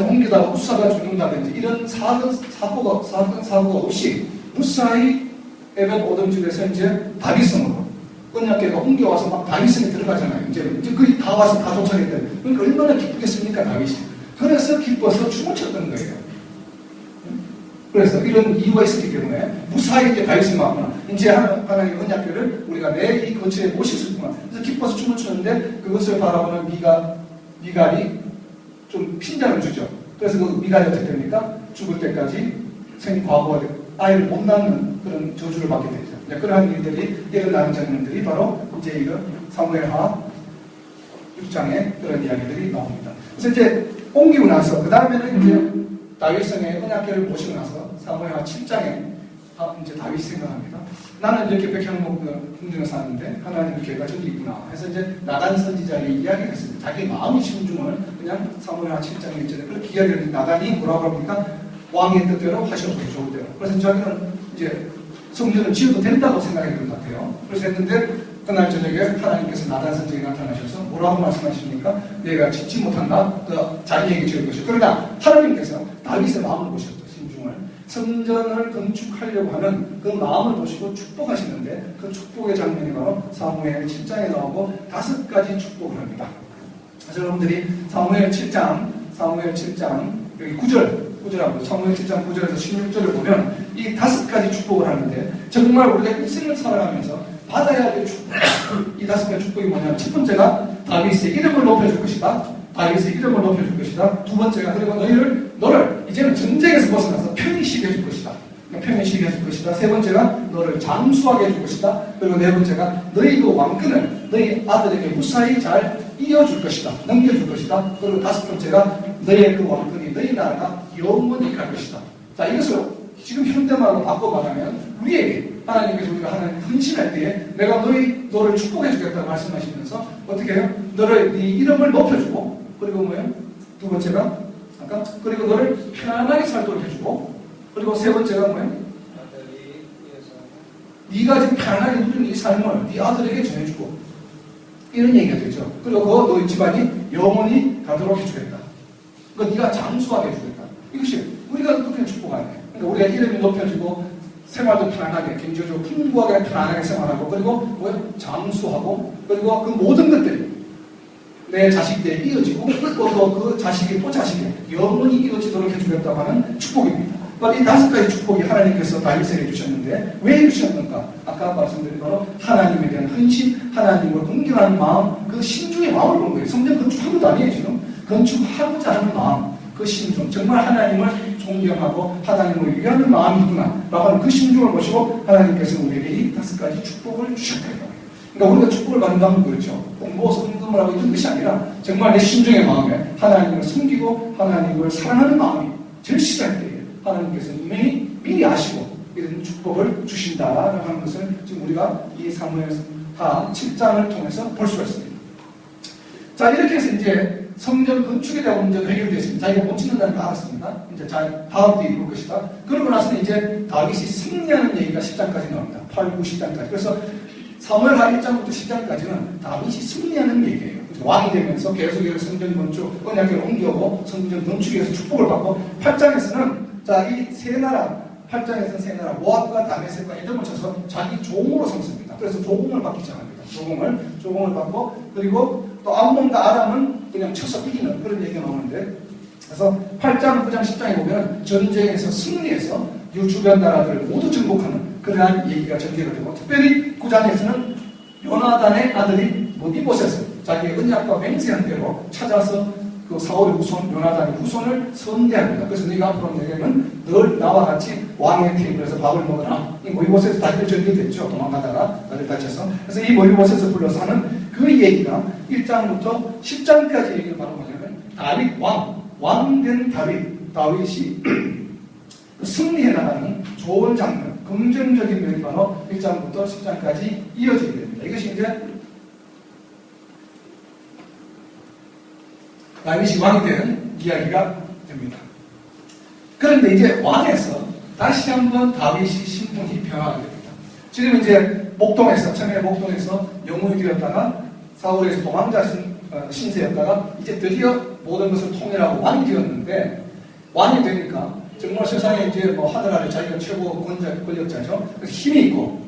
Speaker 1: 옮기다가 우사가 죽는다든지 이런 사건 사고가 없이 무사히 에벳 오동집에서 이제 다윗성으로 언약궤가 옮겨와서 막 다윗성에 들어가잖아요. 이제 거의 다 와서 다 도착했대요. 그러니까 얼마나 기쁘겠습니까, 다윗이. 그래서 기뻐서 춤을 췄던 거예요. 그래서 이런 이유가 있었기 때문에 무사히 이제 다윗을 막거나 이제 하나님의 언약궤를 우리가 내 이 거처에 모실 수 있구나. 그래서 기뻐서 춤을 추는데 그것을 바라보는 미갈이 좀 핀잔을 주죠. 그래서 그 미갈이 어떻게 됩니까? 죽을 때까지 생과부가 되고 아이를 못 낳는 그런 저주를 받게 되죠. 그러한 일들이 일어나는 장면들이 바로 이제 이거 사무엘하 6장에 그런 이야기들이 나옵니다. 그래서 이제 옮기고 나서 그 다음에는 이제 다윗성의 언약궤를 모시고 나서 사무엘하 7장에 이제 다윗이 생각합니다. 나는 이렇게 백향목 궁전에 사는데 하나님의 궤가 저기 있구나 해서 이제 나단 선지자에게 이야기를 했습니다. 자기 마음의 심중을 그냥 사무엘하 7장 1절에 그렇게 이야기를 했는데 나단이 뭐라고 합니까? 왕의 뜻대로 하셔도 좋을 대로. 그래서 자기는 이제 성전을 지어도 된다고 생각했던 것 같아요. 그래서 했는데 그날 저녁에 하나님께서 나단 선지자에 나타나셔서 뭐라고 말씀하십니까? 내가 짓지 못한다. 자기에게 지을 것이고 그러나 하나님께서 다윗의 마음을 보셨죠. 심중을. 성전을 건축하려고 하는 그 마음을 보시고 축복하시는데 그 축복의 장면이 바로 사무엘 7장에 나오고 5가지 축복을 합니다. 그래서 여러분들이 사무엘 7장 여기 9절하고 사무엘 7장 9절에서 16절을 보면 이 5가지 축복을 하는데 정말 우리가 인생을 살아가면서 받아야 될 축복. 이 5가지 축복이 뭐냐면 첫 번째가 다윗의 이름을 높여줄 것이다. 다윗의 이름을 높여줄 것이다. 두 번째가 그리고 너를 이제는 전쟁에서 벗어나서 편히 쉬게 해줄 것이다. 편히 쉬게 해줄 것이다. 세 번째가 너를 장수하게 해줄 것이다. 그리고 네 번째가 너희 그 왕권을 너희 아들에게 무사히 잘 이어줄 것이다. 넘겨줄 것이다. 그리고 5번째가 너희의 그 왕권이 너희 나라가 영원히 갈 것이다. 자, 이것을 지금 현대말로 바꿔 말하면 우리에게 하나님께서 우리가 하나님 헌신할 때에 내가 너를 축복해 주겠다고 말씀하시면서 어떻게 해요? 네 이름을 높여주고 그리고 뭐예요? 두 번째가 아까 그리고 너를 편안하게 살도록 해주고 그리고 세 번째가 뭐예요? 네가 지금 편안하게 누리는 이 삶을 네 아들에게 전해주고 이런 얘기가 되죠. 그리고 너희 집안이 영원히 가도록 해주겠다. 그러니까 네가 장수하게 해주겠다. 이것이 우리가 그렇게 축복 아니에요. 그러니까 우리가 이름이 높여지고 생활도 편안하게, 경제적으로 풍부하게 편안하게 생활하고 그리고 뭐예요? 장수하고 그리고 그 모든 것들이 내 자식들에 이어지고 또 그 자식이 또 자식에 영원히 이어지도록 해주겠다고 하는 축복입니다. 이 5가지 축복이 하나님께서 다윗에게 주셨는데 왜 주셨는가? 아까 말씀드린 바로 하나님에 대한 헌신, 하나님을 공경하는 마음, 그 신중의 마음을 본 거예요. 성전 건축한 것도 아니에요 지금. 건축하고자 하는 마음, 그 신중, 정말 하나님을 존경하고 하나님을 위하는 마음이구나 라고 하는 그 신중을 보시고 하나님께서 우리에게 이 5가지 축복을 주셨다. 그러니까 우리가 축복을 받는다면 그렇죠. 뭐 성금을 하고 이런 것이 아니라 정말 내 신중의 마음에 하나님을 섬기고 하나님을 사랑하는 마음이 절실할 때에 하나님께서 분명히 미리 아시고 이런 축복을 주신다라고 하는 것을 지금 우리가 이 사무엘하 7장을 통해서 볼 수가 있습니다. 자, 이렇게 해서 이제 성전 건축에 대한 문제도 해결되었습니다. 자기가 못 짓는다는 걸 알았습니다. 이제 다음 때 이룰 것이다. 그러고 나서는 이제 다윗이 승리하는 얘기가 10장까지 나옵니다. 8, 9, 10장까지. 그래서 사무엘하 1장부터 10장까지는 다윗이 승리하는 얘기예요. 왕이 되면서 계속해서 성전 건축, 언약궤를 옮겨오고 성전 건축에서 축복을 받고 8장에서는 자, 이 세 나라, 8장에서는 세 나라, 모압과 다메섹과 에돔을 쳐서 자기 종으로 삼습니다. 그래서 조공을 받기 시작합니다. 조공을 받고 그리고 또 암몬과 아람은 그냥 쳐서 이기는 그런 얘기가 나오는데 그래서 8장, 9장, 10장에 보면 전쟁에서 승리해서 이 주변 나라들을 모두 정복하는 그러한 얘기가 전개가 되고 특별히 9장에서는 요나단의 아들이 모디보셋을 자기의 언약과 맹세한 대로 찾아서 그 사울의 후손, 요나단의 후손을 선대합니다. 그래서 네가 앞으로 내게는 늘 나와 같이 왕의 테이블에서 밥을 먹어라. 이 모디보셋에서 다들 전개됐죠. 도망가다가 다들 다쳐서. 그래서 이 모디보셋을 불러서 하는 그 얘기가 1장부터 10장까지 얘기를 바로 뭐냐면 다윗 왕된 다윗이 승리해 나가는 좋은 장면, 긍정적인 면이 바로 1장부터 10장까지 이어지게 됩니다. 이것이 이제 다윗이 왕이 되는 이야기가 됩니다. 그런데 이제 왕에서 다시 한번 다윗이 신분이 변화가 됩니다. 지금 이제 처음에 목동에서 영웅이 되었다가 사울에서 도망자 신세였다가 이제 드디어 모든 것을 통일하고 왕이 되었는데 왕이 되니까 정말 세상에 이제 뭐 하늘 아래 자기가 최고 권력자죠. 그래서 힘이 있고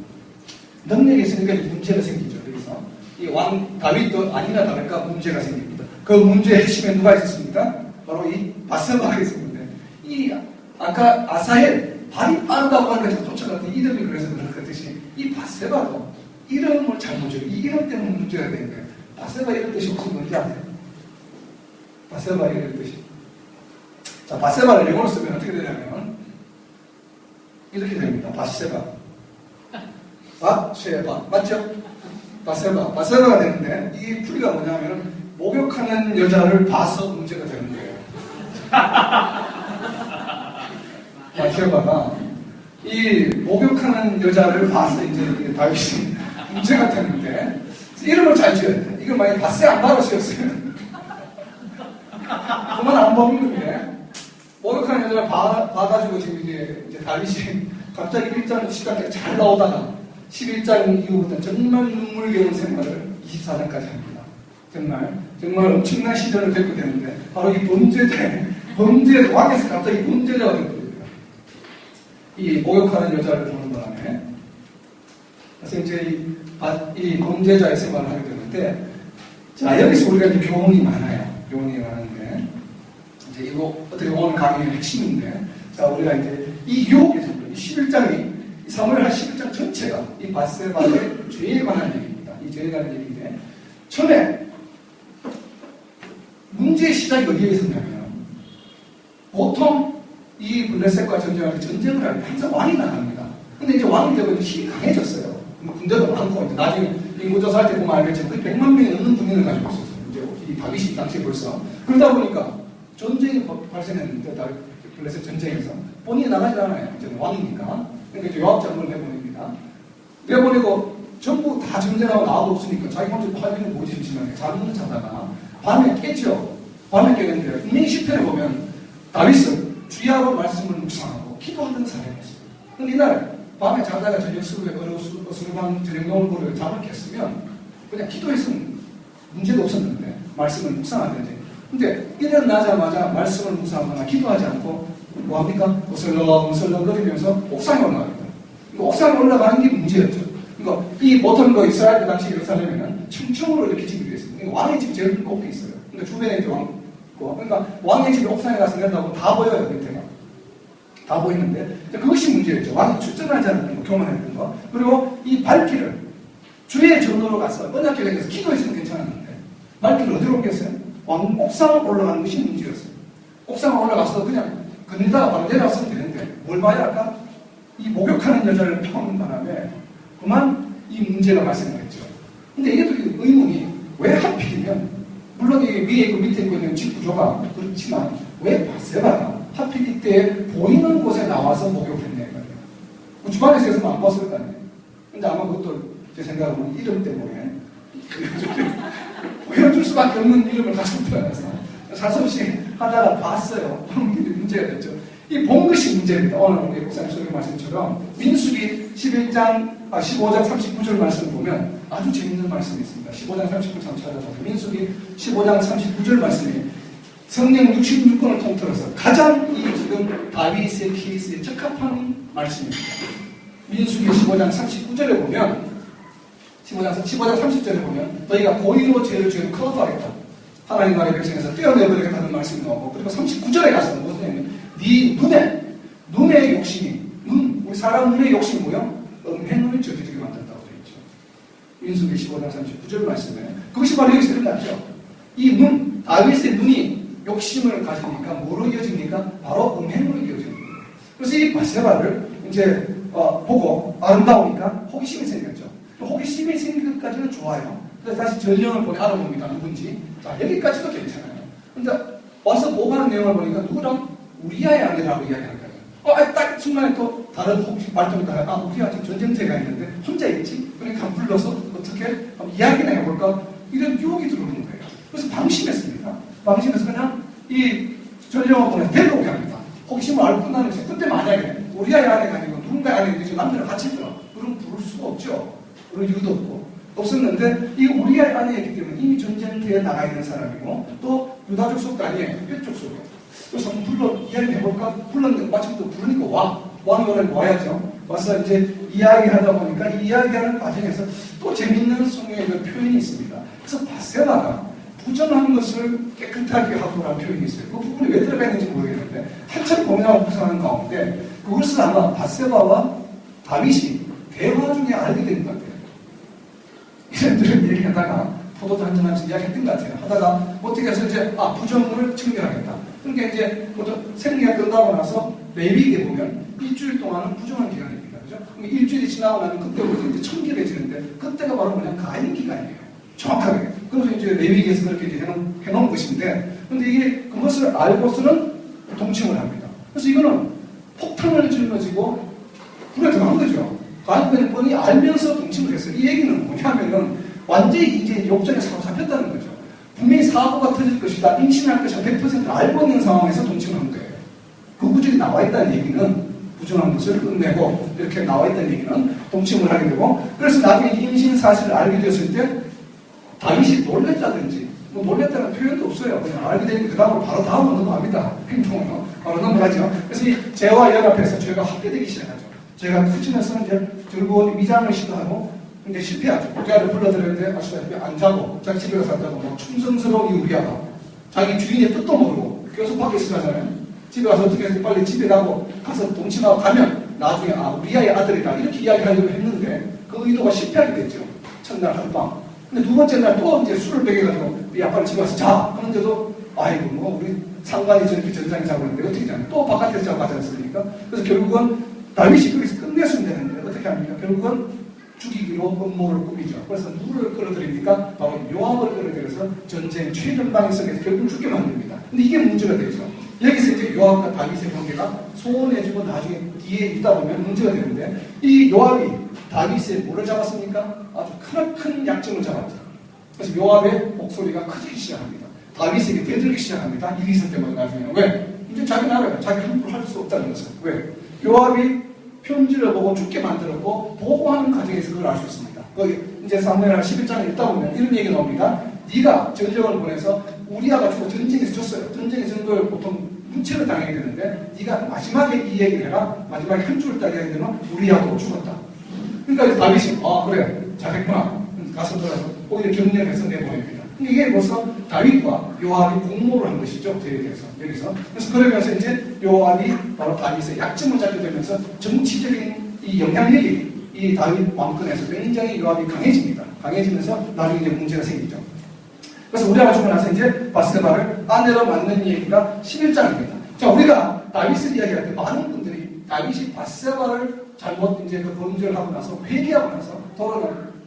Speaker 1: 능력이 있으니까 문제가 생기죠. 그래서 이 왕 다윗도 아니나 다를까 문제가 생깁니다. 그 문제의 핵심에 누가 있었습니까? 바로 이 바세바가 있었는데, 이 아까 아사헬 발이 빠르다고 하는 것처럼 쫓아갔던 이름이 그래서 그렇듯이 이 바세바도 이름을 잘못 줘요. 이 이름 때문에 문제가 되는 거예요. 바세바 이런 뜻이 무슨 뭔지 아세요? 바세바 이런 뜻이. 자, 바세바를 영어로 쓰면 어떻게 되냐면 이렇게 됩니다. 바세바. 바세바. 맞죠? 바세바. 바세바가 되는데 이 풀이가 뭐냐면 목욕하는 여자를 봐서 문제가 되는 거예요. 바세바가 이 목욕하는 여자를 봐서 이제 다윗이 문제가 되는데 이름을 잘 지어야 돼. 이거 만약에 바세 안바로 쓰였으면 그만 안 먹는데 목욕하는 여자를 봐가지고 지금 이제 다윗이 갑자기 1장 10장까지 잘 나오다가 11장 이후부터 정말 눈물겨운 생활을 24장까지 합니다. 정말 엄청난 시련을 겪게 되는데 바로 이 범죄 왕에서 갑자기 범죄자가 되거든요. 이 목욕하는 여자를 보는 바람에 그래서 이제 이 범죄자의 생활을 하게 되는데, 자 여기서 우리가 이제 교훈이 많아요. 교훈이 많은데 이제 이거 어떻게 오늘 강의의 핵심인데, 자 우리가 이제 이 유혹에서 11장이 사무엘하 11장 전체가 이 바세바의 죄에 관한 얘기입니다. 이 죄에 관한 얘기인데, 처음에 문제의 시작이 어디에 있었냐면, 보통 이 블레셋과 전쟁할 때 전쟁을 할 때 항상 왕이 나갑니다. 근데 이제 왕이 되고 이제 힘이 강해졌어요. 군대도 많고, 이제 나중에 인구조사할 때 보면 알겠지만 거의 100만 명이 넘는 군인을 가지고 있었어요. 이제 이 다윗이 당시에 벌써. 그러다 보니까 전쟁이 발생했는데, 블레셋 전쟁에서 본인이 나가지 않아요. 이제 왕이니까. 그러니까 이제 요압 장군을 내보냅니다. 내보내고 전부 다 전쟁하고 나와도 없으니까 자기 혼자 팔리는 뭐지 심심하게 잠을 자다가 밤에 깼죠. 밤에 깨는데 분명히 시편에 보면 다윗은 주야로 말씀을 묵상하고 기도하던 사람이었어요. 근데 이날 밤에 자다가 저녁 수루에 어수룩한 저녁 노을보를 잠을 깼으면 그냥 기도했으면 문제도 없었는데 말씀을 묵상하든지. 근데 일어나자마자 말씀을 묵상하거나 기도하지 않고 뭐합니까? 어슬렁어슬렁 거리면서 옥상에 올라갑니다. 옥상에 올라가는 게 문제였죠. 그러니까 이 보통 이스라엘 당시 예루살렘에는 층층으로 이렇게 집이 되어 있습니다. 왕의 집이 제일 높게 있어요. 그러니까 주변에 이제 그러니까 왕의 집이 옥상에 가서 내다보면 다 보여요, 밑에가. 다 보이는데 그것이 문제였죠. 왕이 출전하지 않았던 거, 교만했던 거. 그리고 이 발길을 주의 전으로 가서 언약궤에 가서 기도했으면 괜찮았는데 발길을 어디로 옮겼어요? 왕 옥상을 올라가는 것이 문제였어요. 옥상을 올라가서 그냥 건너다가 바로 내려왔으면 되는데 뭘 봐야 할까? 이 목욕하는 여자를 펴는 바람에 그만 이 문제가 발생했죠. 근데 이게 또 의문이 왜 하필이면, 물론 이 위에 있고 밑에 있는 집 구조가 그렇지만 왜 바세바가 하필 이때 보이는 곳에 나와서 목욕했냐 이거예요. 주방에서 있으면 안 봤을 거 아니에요. 근데 아마 그것도 제 생각으로는 이름 때문에 보여줄 수밖에 없는 이름을 가지고 태어나서 살 수 없이 하다가 봤어요. 그럼 이게 문제가 됐죠. 이 본 것이 문제입니다. 오늘 우리 목사님 소개 말씀처럼 민수기 15장 39절 말씀을 보면 아주 재밌는 말씀이 있습니다. 15장 39절 찾아보세요. 민수기 15장 39절 말씀이 성령 66권을 통틀어서 가장 이 지금 다윗의 케이스에 적합한 말씀입니다. 민수기 15장 39절에 보면 15장 30절에 보면 너희가 고의로 죄를 지은 커버하겠다. 하나님 나라의 백성에서 떼어내버리겠다는 말씀이 나오고, 그리고 39절에 가서는 무슨 네 눈의 욕심이, 우리 사람 눈의 욕심이 뭐야? 음행을 저지르게 만든다고 되어 있죠. 민수기 15장 39절 말씀에 그것이 바로 여기서 일어났죠. 이 다윗의 눈이 욕심을 가지니까 뭐로 이어집니까? 바로 음행으로 이어집니다. 그래서 이 바세바를 이제 보고 아름다우니까 호기심이 생겼죠. 호기심이 생긴 것까지는 좋아요. 그래서 다시 전령을 보내 알아봅니다. 누군지. 자, 여기까지도 괜찮아요. 근데 와서 보고하는 내용을 보니까 누구랑 우리아의 아내라고 이야기할 거예요. 딱 순간에 또 다른 호기심 발동이 나가. 우리아 지금 전쟁터가 있는데 혼자 있지? 그러니까 불러서 어떻게 이야기나 해볼까? 이런 유혹이 들어오는 거예요. 그래서 방심했습니다. 방심해서 그냥 이 전령을 보내 데려오게 합니다. 호기심을 알고 끝나는 거죠. 근데 만약에 우리아의 아내가 아니고 누군가의 아내인데 남편을 같이 있더라. 그럼 부를 수가 없죠. 그런 이유도 없었는데 이 우리아의 아내이기 때문에 이미 전쟁터에 나가 있는 사람이고 또 유다족 속도 아니에요. 이쪽 속에. 그래서 한번 이야기 해볼까? 불렀는데 마침 또 부르니까 와는 와야죠. 와서 이제 이야기하다 보니까 이 이야기하는 과정에서 또 재밌는 성경의 그 표현이 있습니다. 그래서 바세바가 부정한 것을 깨끗하게 하고라는 표현이 있어요. 그 부분이 왜 들어가 있는지 모르겠는데 한참 고민하고 묵상하는 가운데 그것을 아마 바세바와 다윗이 대화 중에 알게 된 것 같아요. 이런저런 얘기하다가 포도주 한잔하면서 이야기했던 것 같아요. 하다가 어떻게 해서 이제 부정을 청결하겠다. 그러니까 이제 생리가 끝나고 나서 레위기에 보면 일주일 동안은 부정한 기간입니다. 그죠? 일주일이 지나고 나면 그때부터 이제 청결해지는데 그때가 바로 그냥 가인 기간이에요. 정확하게. 그래서 이제 레위기에서 그렇게 이제 해놓은 것인데, 근데 이게 그것을 알고서는 동침을 합니다. 그래서 이거는 폭탄을 짊어지고 불에 들어간 거죠. 가인 뻔히 알면서 동침을 했어요. 이 얘기는 뭐냐면은 완전히 이제 욕정에 사로잡혔다는 거죠. 분명히 사고가 터질 것이다, 임신할 것이다 100% 알고 있는 상황에서 동침한 거예요. 그 구절이 나와 있다는 얘기는 부정한 것을 끝내고 이렇게 나와 있다는 얘기는 동침을 하게 되고, 그래서 나중에 임신 사실을 알게 되었을 때 다윗이 놀랬다든지 놀랬다는 표현도 없어요. 그냥 알게 되니까 그 다음으로 바로 다음으로 넘어갑니다. 행동으로 바로 넘어가죠. 그래서 이 죄와 연합해서 죄가 합계되기 시작하죠. 죄가 커지면서 이제 결국 위장을 시도하고 이제 실패하죠. 부자를 불러들였는데 아시다시피 안 자고 자기 집에 가서 안 자고 막 충성스러운 이 우리아가 자기 주인의 뜻도 모르고 계속 밖에 있으라잖아요. 집에 가서 어떻게 해서 빨리 집에 가서 동침하고 가면 나중에 우리아의 아들이다 이렇게 이야기하려고 했는데 그 의도가 실패하게 됐죠. 첫날 하룻밤. 근데 두 번째 날 또 이제 술을 먹여가지고 우리 아빠를 집에 가서 자 하는데도 아이고 뭐 우리 상관이 저렇게 전장에 자고 있는데 어떻게 자냐. 또 바깥에서 자고 가지 않습니까? 그래서 결국은 다윗이 거기서 끝냈으면 되는데 어떻게 합니까? 결국은 죽이기로 음모를 꾸미죠. 그래서 누구를 끌어들입니까? 바로 요압을 끌어들여서 전쟁 최전방에 서서 결국 죽게 만듭니다. 근데 이게 문제가 되죠. 여기서 이제 요압과 다윗의 관계가 소원해지고 나중에 뒤에 있다 보면 문제가 되는데, 이 요압이 다윗의 뭐를 잡았습니까? 아주 큰 약점을 잡았죠. 그래서 요압의 목소리가 커지기 시작합니다. 다윗에게 대들기 시작합니다. 일이 있을 때마다 나중에. 왜? 이제 자기는 알아요. 자기 함부로 할 수 없다는 것을. 왜? 요압이 편지를 보고 죽게 만들었고 보고하는 과정에서 그걸 알 수 있습니다. 거기 이제 사무엘하 11장을 읽다 보면 이런 얘기 나옵니다. 네가 전쟁을 보내서 우리아가 죽어 전쟁에서 졌어요. 전쟁에서 그 보통 문체를 당하게 되는데 네가 마지막에 이 얘기를 해라. 마지막에 한 줄을 따게 되는 우리아도 죽었다. 그러니까 다윗이 그래 잘했구나. 가서 들어서 오히려 격려해서 내보냅니다. 이게 벌써 다윗과 요압이 공모를 한 것이죠. 여기서. 그래서 그러면서 이제 요압이 바로 다윗의 약점을 잡게 되면서 정치적인 이 영향력이 이 다윗 왕권에서 굉장히 요압이 강해집니다. 강해지면서 나중에 이제 문제가 생기죠. 그래서 우리아가 죽고 나서 이제 바세바를 아내로 만든 얘기가 11장입니다. 자, 우리가 다윗을 이야기할 때 많은 분들이 다윗이 바세바를 잘못 이제 그 범죄를 하고 나서 회개하고 나서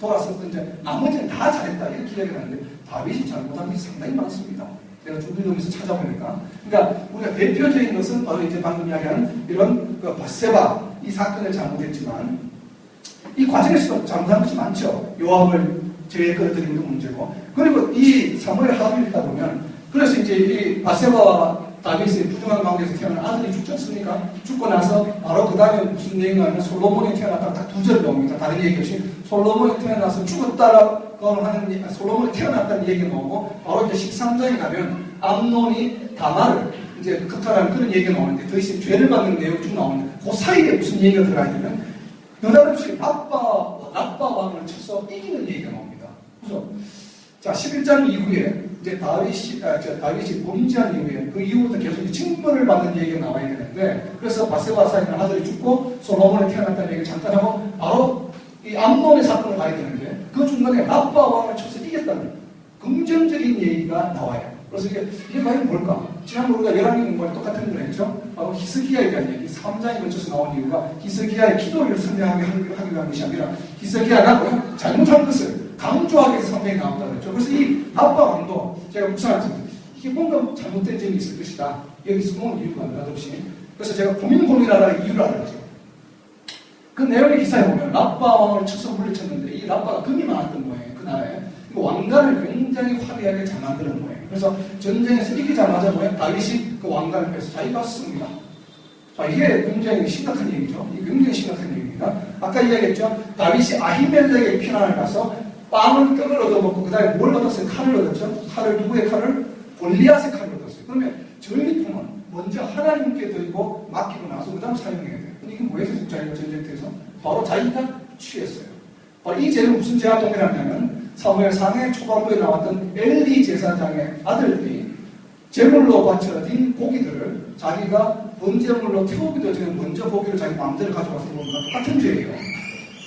Speaker 1: 돌아서 이제 나머지는 다 잘했다 이렇게 이야기를 하는데 다윗이 잘못한 것이 상당히 많습니다. 제가 주변에서 찾아보니까. 그러니까 우리가 대표적인 것은 바로 이제 방금 이야기한 이런 그 바세바 이 사건을 잘못했지만 이 과정에서도 잘못한 것이 많죠. 요압을 죄에 끌어들이는 게 문제고, 그리고 이 사무엘 하를 읽다 보면 그래서 이제 이 바세바와 다윗의 부정한 관계에서 태어난 아들이 죽지 않습니까? 죽고 나서 바로 그 다음에 무슨 내용이 하면 솔로몬이 태어났다 딱 두 절 나옵니다. 다른 얘기 없이 솔로몬이 태어나서 죽었다라고 하는 솔로몬이 태어났다는 얘기가 나오고, 바로 이제 13장에 가면 암논이 다마를 이제 극탈하는 그런 얘기가 나오는데 더 이상 죄를 받는 내용이 쭉 나오는데 그 사이에 무슨 얘기가 들어가 있냐면 느닷없이 라빠 왕을 쳐서 이기는 얘기가 나옵니다. 그래서 자 11장 이후에 이제 다윗이 범죄한 이후에 그 이후부터 계속 징벌을 받는 얘기가 나와야 되는데, 그래서 바세바 사이는 아들이 죽고 솔로몬이 태어났다는 얘기를 잠깐 하고 바로 이 암논의 사건을 가야 되는데 그 중간에 라빠 왕을 쳐서 이겼다는 긍정적인 얘기가 나와요. 그래서 이게 과연 뭘까? 지난번 우리가 열왕기 공부할 똑같은 걸 했죠. 바로 히스기야에 대한 얘기, 3장에 걸쳐서 나온 이유가 히스기야의 기도를 설명하기 위한 것이 아니라 히스기야가 잘못한 것을 강조하기 위해서 성경에 나온다 그랬죠. 그래서 이 라빠 왕도 제가 묵상했습니다. 이게 뭔가 잘못된 점이 있을 것이다. 여기서 뭐 이유가 느닷없이. 그래서 제가 고민하다가 이유를 알았죠. 그 내용의 기사에 보면 라빠 왕을 쳐서 물리쳤는데 이 라빠가 금이 많았던 거예요. 그 나라에. 왕관을 굉장히 화려하게 잘 만드는 거예요. 그래서 전쟁에서 이기자마자 다윗이 그 왕관을 빼서 자기가 씁니다. 자, 이게 굉장히 심각한 얘기죠. 이게 굉장히 심각한 얘기입니다. 아까 이야기했죠. 다윗이 아히멜렉의 피난을 가서 빵을 떡을 얻어먹고 그 다음에 뭘 얻었어요? 칼을 얻었죠. 칼을 누구의 칼을? 골리앗의 칼을 얻었어요. 그러면 전리품은 먼저 하나님께 드리고 맡기고 나서 그 다음 사용해야 돼요. 근데 이게 뭐에서 자기가 전쟁터에서? 바로 자기가 취했어요. 바로 이 죄는 무슨 죄와 동일하냐면 사무엘상의 초반부에 나왔던 엘리 제사장의 아들들이 제물로 바쳐진 고기들을 자기가 번제물로 태우기도 전에 먼저 고기를 자기 마음대로 가져가서 먹는 것 똑같은 죄예요.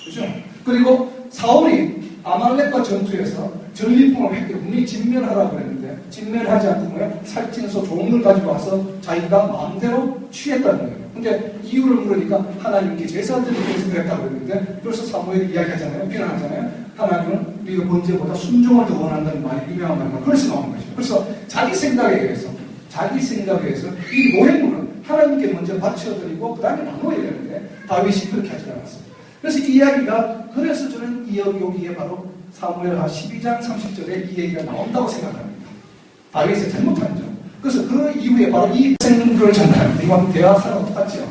Speaker 1: 그죠? 그리고 사울이 아말렉과 전투에서 전리품을 획득, 분명히 진멸하라고 그랬는데 진멸하지 않고 살찐소 좋은 걸 가지고 와서 자기가 마음대로 취했다는 거예요. 근데 이유를 물으니까 하나님께 제사들을 위해서 그랬다고 그랬는데 벌써 사무엘이 이야기하잖아요. 비난하잖아요. 하나님은 우리가 번제보다 순종을 더 원한다는 말이 유명한 말이고 그래서 나오는 거죠. 그래서 자기 생각에 의해서 이 노획물은 하나님께 먼저 바쳐드리고 그 다음에 나눠야 되는데 다윗이 그렇게 하지 않았어요. 그래서 이 이야기가 그래서 저는 여기에 바로 사무엘하 12장 30절에 이 얘기가 나온다고 생각합니다. 다윗의 잘못한 점. 그래서 그 이후에 바로 이 살생불을 전달합니다. 이건 대화사랑 똑같죠.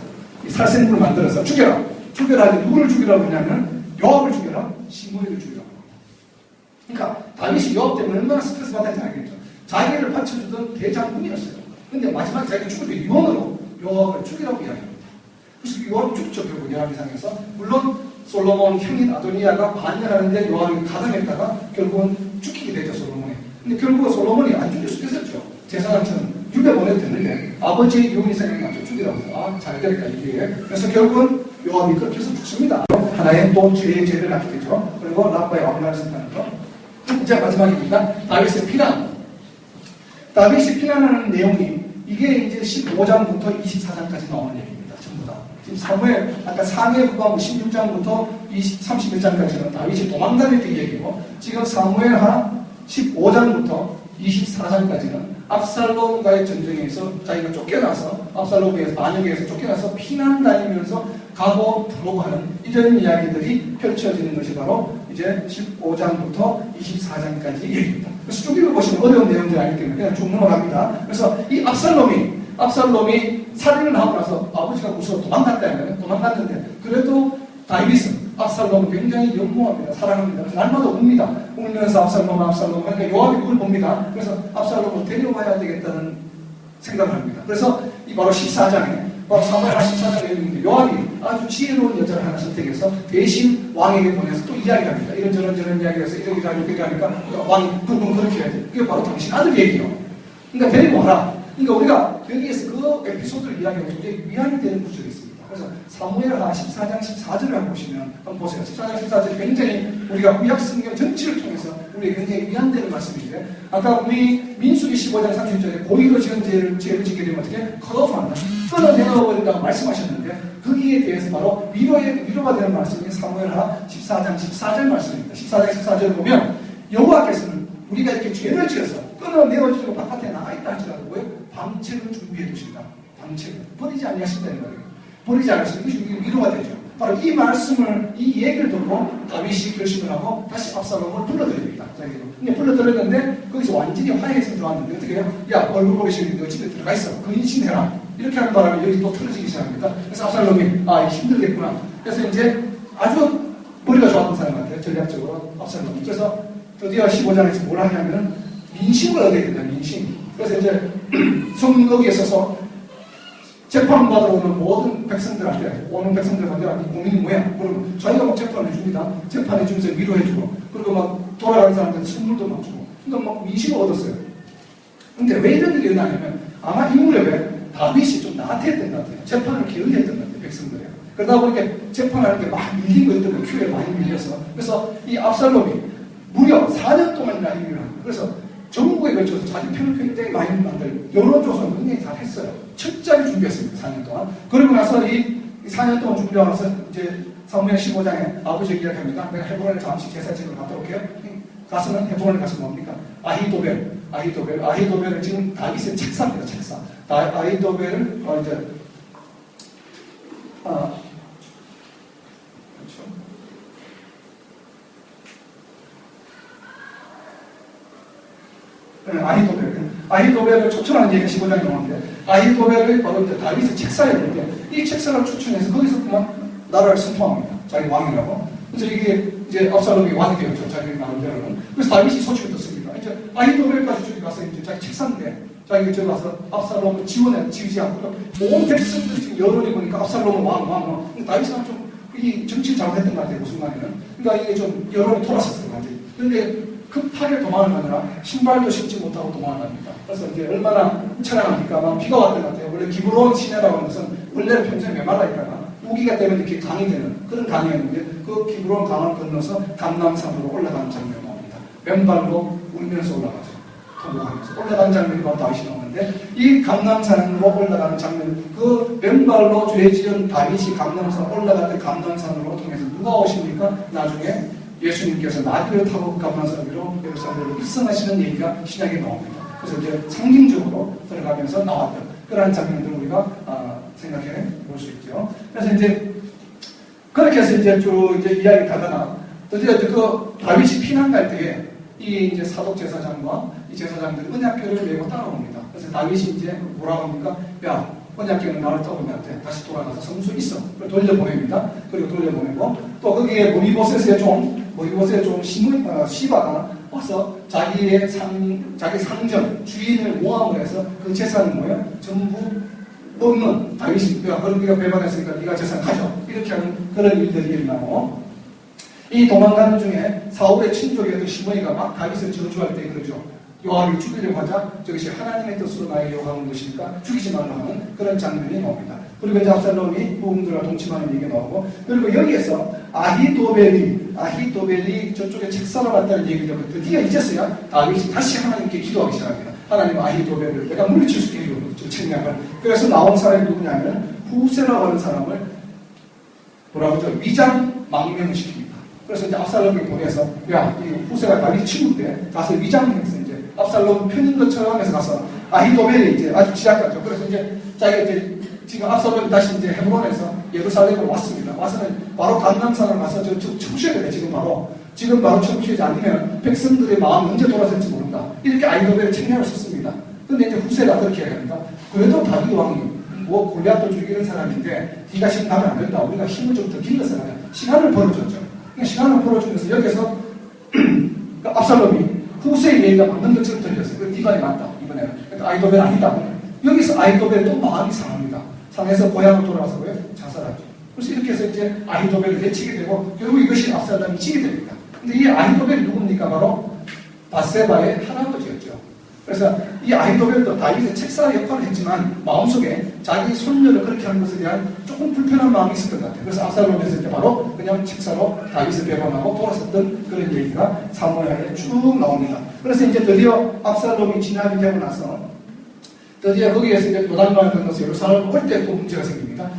Speaker 1: 이 살생불을 만들어서 죽여라. 죽여라. 누구를 죽이라고 했냐면 요압을 죽여라. 시므이를 죽이라고. 그러니까 다윗이 요압 때문에 얼마나 스트레스 받았는지 알겠죠. 자기를 바쳐주던 대장군이었어요. 근데 마지막에 자기가 죽을 때 유언으로 요압을 죽이라고 이야기합니다. 그래서 요압이 죽죠. 결국 요압이상에서. 물론 솔로몬 형인 아도니아가 반대하는데 요압이 가담했다가 결국은 죽이게 되죠. 솔로몬이. 근데 결국은 솔로몬이 안 죽일 수 있었죠. 제사장처럼 유배 보내도 되는데 아버지의 유언이 생각나서 죽이라고 해서 잘 되겠다 이게. 그래서 결국은 요압이 그렇게 해서 죽습니다. 하나의 또 죄를 낳게 되죠. 그리고 라빠의 왕관을 선택하는 거. 이제 마지막입니다. 다윗의 피난. 다윗이 피난하는 내용이 이게 이제 15장부터 24장까지 나오는 얘기입니다. 전부 다. 지금 사무엘 아까 상해 구간 16장부터 31장까지는 다윗이 도망다닐 때 얘기고 지금 사무엘하 15장부터 24장까지는 압살롬과의 전쟁에서 자기가 쫓겨나서 압살롬에서 반역에서 쫓겨나서 피난 다니면서 가고 들어오고 하는 이런 이야기들이 펼쳐지는 것이 바로 이제 15장부터 24장까지 얘기입니다. 그래서 쭉 읽어보시면 어려운 내용들이 아니기 때문에 그냥 쭉 넘어갑니다. 그래서 이 압살롬이 살인을 하고 나서 아버지가 무서워 도망갔는데 그래도 다윗은 압살롬을 굉장히 연모합니다. 사랑합니다. 날마다 웁니다. 울면서 압살롬 그러니까 요압이 그걸 봅니다. 그래서 압살롬을 데려와야 되겠다는 생각을 합니다. 그래서 이 바로 14장에 바로 사무엘하 14장에 있는데 요압이 아주 지혜로운 여자를 하나 선택해서 대신 왕에게 보내서 또 이야기합니다. 이런저런 이야기해서 이렇게 하니까 왕이 그럼 그렇게 해야 돼. 그게 바로 당신 아들 얘기요. 그러니까 데리고 와라. 그러니까 우리가 여기에서 그 에피소드를 이야기하고 굉장히 위안이 되는 구절이 있습니다. 그래서 사무엘하 14장 14절을 한번 보시면 한번 보세요. 14장 14절이 굉장히 우리가 구약 성경 전체를 통해서 우리에게 굉장히 위안되는 말씀인데 아까 우리 민수기 15장 30절에 고의로 지은 죄를 짓게 되면 어떻게? 컷오프한다. 끊어내어버린다고 말씀하셨는데 거기에 대해서 바로 위로가 되는 말씀이 사무엘하 14장 14절 말씀입니다. 14장 14절을 보면 여호와께서는 우리가 이렇게 죄를 지어서 끊어내어주고 바깥에 나가 있다 할지라도 방책을 준비해 두신다. 방책을 버리지 아니하신다는 거예요. 버리지 않으시면 이게 위로가 되죠. 바로 이 말씀을, 이 얘기를 듣고 다윗이 결심을 하고 다시 압살롬을 불러들입니다. 근데 불러들였는데 거기서 완전히 화해했으면 좋았는데 어떻게 해요? 야, 얼굴 보기 싫은데 너 집에 들어가 있어. 근신해라. 이렇게 하는 바람에 여기 또 틀어지기 시작합니다. 그래서 압살롬이 힘들겠구나. 그래서 이제 아주 머리가 좋았던 사람 같아요. 전략적으로 압살롬. 그래서 드디어 15장에서 뭘 하냐면은 민심을 얻어야 된다. 민심. 그래서 이제 성거기에 서서 재판받으러 오는 모든 백성들한테 이 고민이 뭐야? 그러면 저희가 막 재판을 해줍니다. 재판해 주면서 위로해주고 그리고 막 돌아가는 사람한테 선물도 막 주고 그러니까 막 민심을 얻었어요. 근데 왜 이런 일이 일어나냐면 아마 이 무렵에 다윗이 좀 나태했던 것 같아요. 재판을 게을리했던 것 같아요. 백성들이. 그러다 보니까 재판하는 게 막 밀린 거 있던 거 큐에 많이 밀려서 그래서 이 압살롬이 무려 4년 동안이나 일을 합니다. 그래서 전국에 걸쳐서 자기 편을 굉장히 많이 만들 여론조사를 굉장히 잘 했어요. 철저히 준비했습니다. 4년 동안. 그러고 나서 이 4년 동안 준비하고 나서 이제 사무엘 15장에 아버지가 이야기합니다. 내가 헤브론에 잠시 제사지를 갔다 올게요. 가서는 헤브론에 가서 뭡니까? 아히도벨을 지금 다윗의 책사입니다. 책사. 아히도벨을 그렇죠. 아히도벨을 추천하는 얘기가 15장에 나오는데 아히도벨을 바로 이제 다윗의 책사였는데 이 책사를 추천해서 거기서 그만 나라를 선포합니다. 자기 왕이라고. 그래서 이게 이제 압살롬이 왕이 되었죠. 자기 나름대로는. 그래서 다윗이 소식을 듣습니다. 이제 아히도벨까지 저기 가서 이제 자기 책사인데 자기가 저기 가서 압살롬을 지지하고 온 백성들이 지금 여론이 보니까 압살롬은 왕. 다윗은 좀 이 정치 잘못했던 것 같아요. 그 순간에는. 그러니까 이게 좀 여론이 돌아섰을 것 같아요. 그런데 급하게 도망을 가느라 신발도 신지 못하고 도망을 갑니다. 그래서 이제 얼마나 처량합니까? 막 비가 왔던 것 같아요. 원래 기브론 시내라고 하는 것은 원래는 평소에 메말라 있다가 우기가 때문에 이렇게 강이 되는 그런 강이었는데 그 기브론 강을 건너서 감람산으로 올라가는 장면이 나옵니다. 맨발로 울면서 올라가죠. 통곡하면서 올라가는 장면이 바로 다윗이 나오는데 이 감람산으로 올라가는 장면, 그 맨발로 죄 지은 다윗이 감람산 올라갈 때 감람산으로 통해서 누가 오십니까? 나중에 예수님께서 나귀를 타고 감람산 위로 예루살렘으로 입성하시는 얘기가 신약에 나옵니다. 그래서 이제 상징적으로 들어가면서 나왔던 그러한 장면들을 우리가 생각해 볼 수 있죠. 그래서 이제 그렇게 해서 이제 쭉 이제 이야기 가다가 드디어 그 다윗이 피난 갈 때에 이 이제 사독 제사장과 이 제사장들이 언약궤를 메고 따라옵니다. 그래서 다윗이 이제 뭐라고 합니까? 야, 언약궤는 나를 떠오면 안 돼. 다시 돌아가서 성수 있어. 그리고 돌려보냅니다. 그리고 돌려보내고 또 거기에 모리보셋의 종 시바가 와서 자기 상전 주인을 모함을 해서 그 재산을 뭐예요? 전부 먹는 다윗이 그러니까 배반했으니까 네가 재산 가져. 이렇게 하는 그런 일들이 일어나고 이 도망가는 중에 사울의 친족이었던 시므이가 막 다윗을 저주할 때 그러죠. 요압이 죽이려고 하자 저것이 하나님의 뜻으로 나에게 요구하는 것이니까 죽이지 말라 하는 그런 장면이 나옵니다. 그리고 이제 압살롬이 부흥들과 동침하는 얘기가 나오고 그리고 여기에서 아히도벨이 저쪽에 책사로 갔다는 얘기를 하고 드디어 이제서야 다윗이 다시 하나님께 기도하기 시작합니다. 하나님 아히도벨을 내가 물리칠 수 있게 해줘. 책략을. 그래서 나온 사람이 누구냐면 후세라고 하는 사람을 뭐라고 하죠? 위장 망명을 시킵니다. 그래서 이제 압살롬을 보내서 야, 이 후세가 다윗 친구인데 가서 위장했어. 이제 압살롬 편인 것처럼 해서 가서 아히도벨이 이제 아주 지략하죠. 그래서 이제 자기가 이제 지금 압살롬이 다시 이제 헤브론에서 예루살렘으로 왔습니다. 와서는 바로 감람산을 가서 저 청취해야 돼. 지금 바로 청취하지 않으면 백성들의 마음 언제 돌아설지 모른다. 이렇게 아히도벨의 책략을 썼습니다. 근데 이제 후세가 그렇게 해야 합니다. 그래도 다윗 왕이 뭐 골리앗도 죽이는 사람인데 네가 지금 가면 안 된다. 우리가 힘을 좀 더 길러서 가자. 시간을 벌어줬죠. 시간을 벌어주면서 여기서 압살롬이 후세의 얘기가 맞는 것처럼 들렸어요. 그 네 말이 맞다. 이번에는. 그러니까 아히도벨 아니다. 여기서 아히도벨 또 마음이 상합니다. 상해서 고향을 돌아와서 왜? 자살하죠. 그래서 이렇게 해서 이제 아히도벨을 내치게 되고 결국 이것이 압살롬이 지게 됩니다. 근데 이 아히도벨이 누굽니까? 바로 바세바의 할아버지였죠. 그래서 이 아히도벨도 다윗의 책사 역할을 했지만 마음속에 자기 손녀를 그렇게 하는 것에 대한 조금 불편한 마음이 있었던 것 같아요. 그래서 압살롬이 했을 때 바로 그냥 책사로 다윗을 배반하고 돌아섰던 그런 얘기가 사무엘하에 쭉 나옵니다. 그래서 이제 드디어 압살롬이 진압이 되고 나서 드디어 거기에서 이제 요단강을 건너서 예루살렘 올 때 또 문제가 생깁니다.